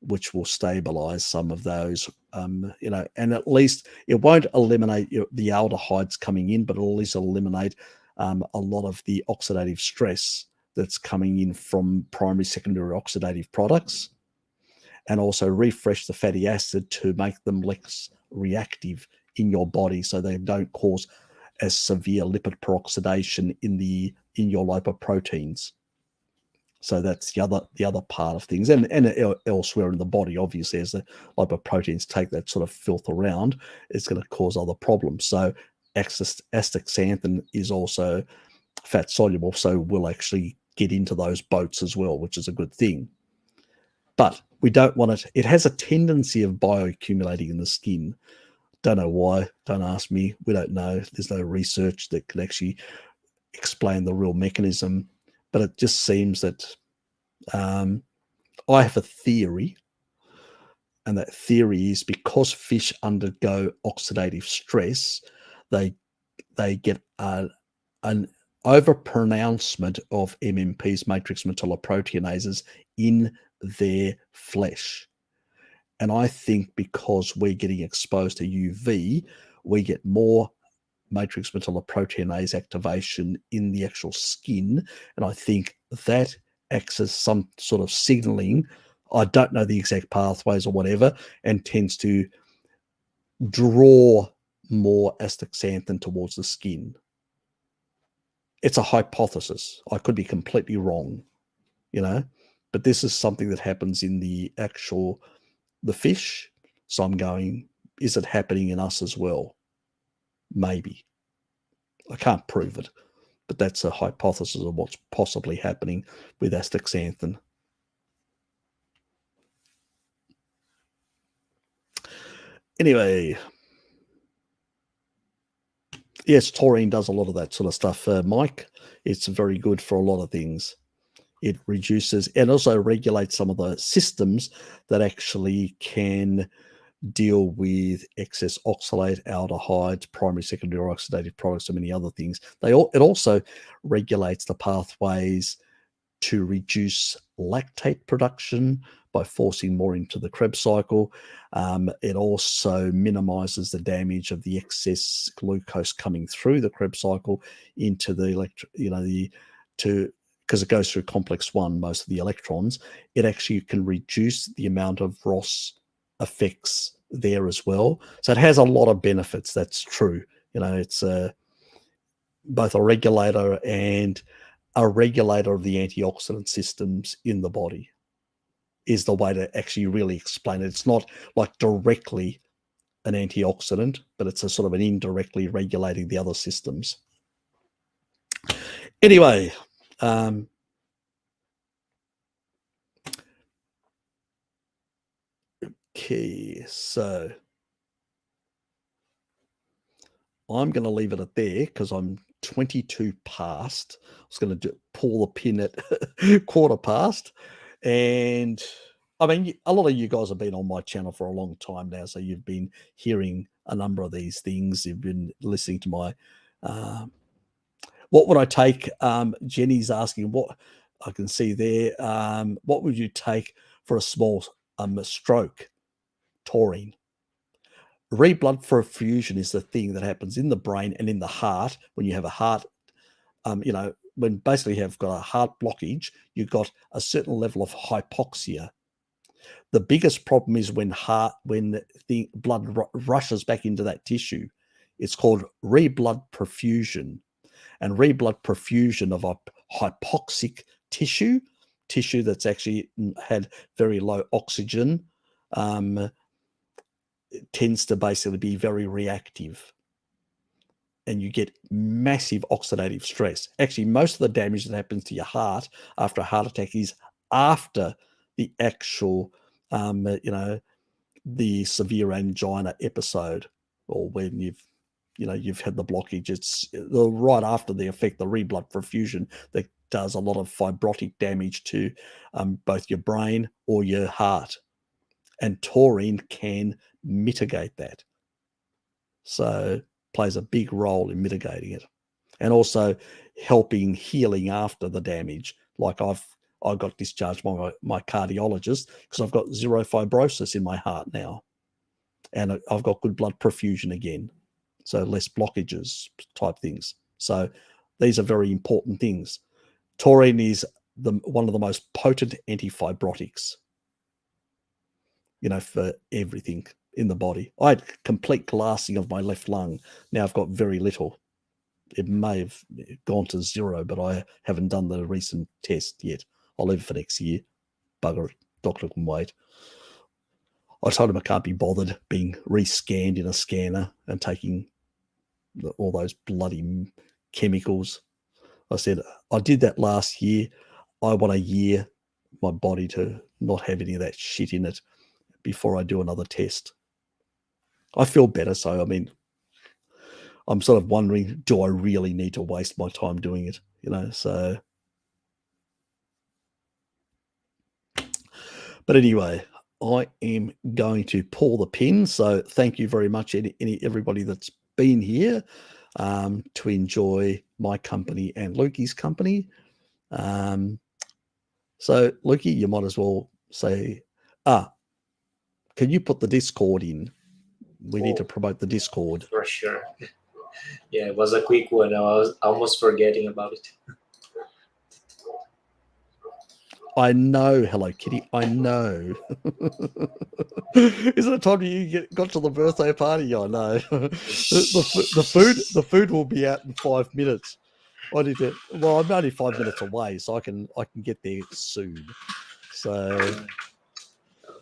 which will stabilize some of those, and at least it won't eliminate the aldehydes coming in, but it'll at least eliminate a lot of the oxidative stress that's coming in from primary, secondary oxidative products, and also refresh the fatty acid to make them less reactive in your body, so they don't cause as severe lipid peroxidation in your lipoproteins. So that's the other part of things, and elsewhere in the body, obviously, as the lipoproteins take that sort of filth around, it's going to cause other problems. So astaxanthin is also fat soluble, so we'll actually get into those boats as well, which is a good thing. But we don't want it. It has a tendency of bioaccumulating in the skin. Don't know why. Don't ask me. We don't know. There's no research that can actually explain the real mechanism. But it just seems that I have a theory, and that theory is because fish undergo oxidative stress, they get an overpronouncement of MMPs, matrix metalloproteinases, in their flesh. And I think because we're getting exposed to UV, we get more matrix metalloproteinase activation in the actual skin. And I think that acts as some sort of signaling. I don't know the exact pathways or whatever, and tends to draw more astaxanthin towards the skin. It's a hypothesis. I could be completely wrong, but this is something that happens in the fish. So I'm going, is it happening in us as well? Maybe. I can't prove it, but that's a hypothesis of what's possibly happening with astaxanthin. Anyway, Yes, taurine does a lot of that sort of stuff, Mike. It's very good for a lot of things. It reduces and also regulates some of the systems that actually can deal with excess oxalate, aldehydes, primary, secondary oxidative products, and many other things. It also regulates the pathways to reduce lactate production by forcing more into the Krebs cycle. It also minimizes the damage of the excess glucose coming through the Krebs cycle into the because it goes through complex 1, most of the electrons. It actually can reduce the amount of Ross effects there as well. So it has a lot of benefits. That's true. It's both a regulator and a regulator of the antioxidant systems in the body is the way to actually really explain it. It's not like directly an antioxidant, but it's a sort of an indirectly regulating the other systems. Anyway, okay, so I'm going to leave it at there because I'm 22 past. I was going to pull the pin at quarter past. And I mean, a lot of you guys have been on my channel for a long time now, so you've been hearing a number of these things. You've been listening to my what would I take? Jenny's asking what I can see there. What would you take for a small stroke? Taurine. Red blood perfusion is the thing that happens in the brain and in the heart when you have a heart, when basically you have got a heart blockage, you've got a certain level of hypoxia. The biggest problem is when the blood rushes back into that tissue. It's called red blood perfusion. And red blood perfusion of a hypoxic tissue that's actually had very low oxygen, it tends to basically be very reactive. And you get massive oxidative stress. Actually, most of the damage that happens to your heart after a heart attack is after the actual, the severe angina episode, or when you've had the blockage. It's right after the effect, the red blood perfusion, that does a lot of fibrotic damage to both your brain or your heart. And taurine can mitigate that. So plays a big role in mitigating it, and also helping healing after the damage. Like I got discharged by my cardiologist because I've got zero fibrosis in my heart now, and I've got good blood perfusion again, so less blockages type things. So these are very important things. Taurine is one of the most potent antifibrotics, for everything in the body. I had complete glassing of my left lung. Now I've got very little. It may have gone to zero, but I haven't done the recent test yet. I'll leave it for next year. Bugger it. Doctor can wait. I told him I can't be bothered being re-scanned in a scanner and taking all those bloody chemicals. I said, I did that last year. I want a year, my body to not have any of that shit in it before I do another test. I feel better. So, I mean, I'm sort of wondering, do I really need to waste my time doing it? So. But anyway, I am going to pull the pin. So thank you very much, everybody that's been here to enjoy my company and Lukey's company. So Lukey, you might as well say, can you put the Discord in? We need to promote the Discord. For sure. Yeah, it was a quick one. I was almost forgetting about it. I know, Hello Kitty. I know. Isn't it time you got to the birthday party? I know. the food will be out in 5 minutes. I'm only 5 minutes away, so I can get there soon. So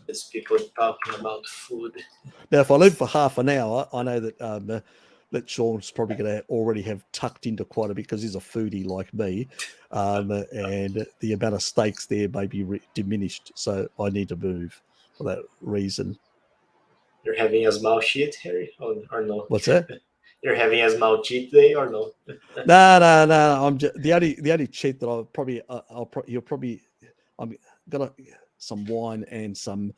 there's people talking about food. Now, if I leave for half an hour, I know that Sean's probably going to already have tucked into quite a bit because he's a foodie like me, and the amount of steaks there may be diminished. So I need to move for that reason. You're having a small shit, Harry, or no? What's that? You're having a small cheat day or no? No. I'm just, the only cheat that you'll probably I'm gonna some wine and some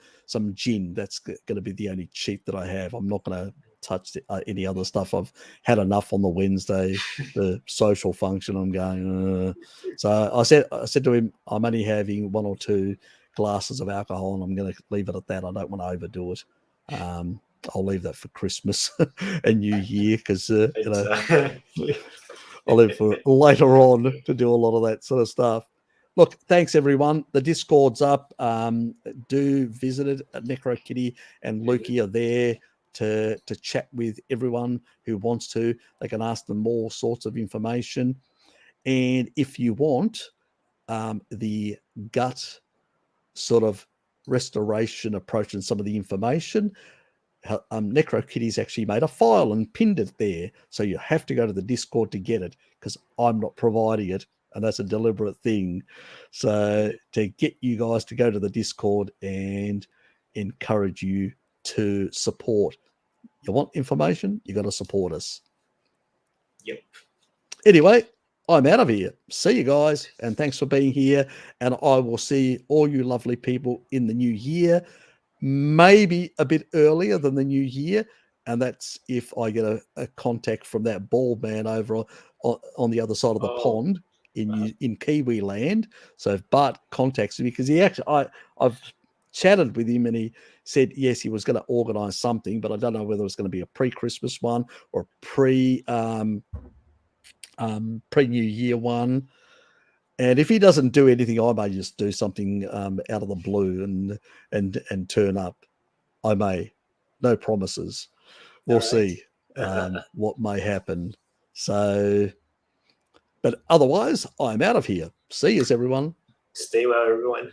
gin. That's going to be the only cheat that I have. I'm not going to touch any other stuff. I've had enough on the Wednesday, the social function. I'm going. So I said to him, I'm only having 1 or 2 glasses of alcohol, and I'm going to leave it at that. I don't want to overdo it. I'll leave that for Christmas and New Year because I'll leave for later on to do a lot of that sort of stuff. Look, thanks everyone. The Discord's up. Do visit it. NecroKitty and Lukey are there to chat with everyone who wants to. They can ask them all sorts of information. And if you want the gut sort of restoration approach and some of the information, NecroKitty's actually made a file and pinned it there. So you have to go to the Discord to get it because I'm not providing it. And that's a deliberate thing. So to get you guys to go to the Discord and encourage you to support. You want information? You got to support us. Yep. Anyway, I'm out of here. See you guys. And thanks for being here. And I will see all you lovely people in the new year. Maybe a bit earlier than the new year, and that's if I get a contact from that bald man over on the other side of the pond in Kiwi land. So if Bart contacts me, because I've chatted with him and he said yes, he was going to organise something, but I don't know whether it was going to be a pre-Christmas one or pre-New Year one. And if he doesn't do anything, I may just do something out of the blue and turn up. I may. No promises. We'll see what may happen. So, but otherwise, I'm out of here. See yous, everyone. Stay well, everyone.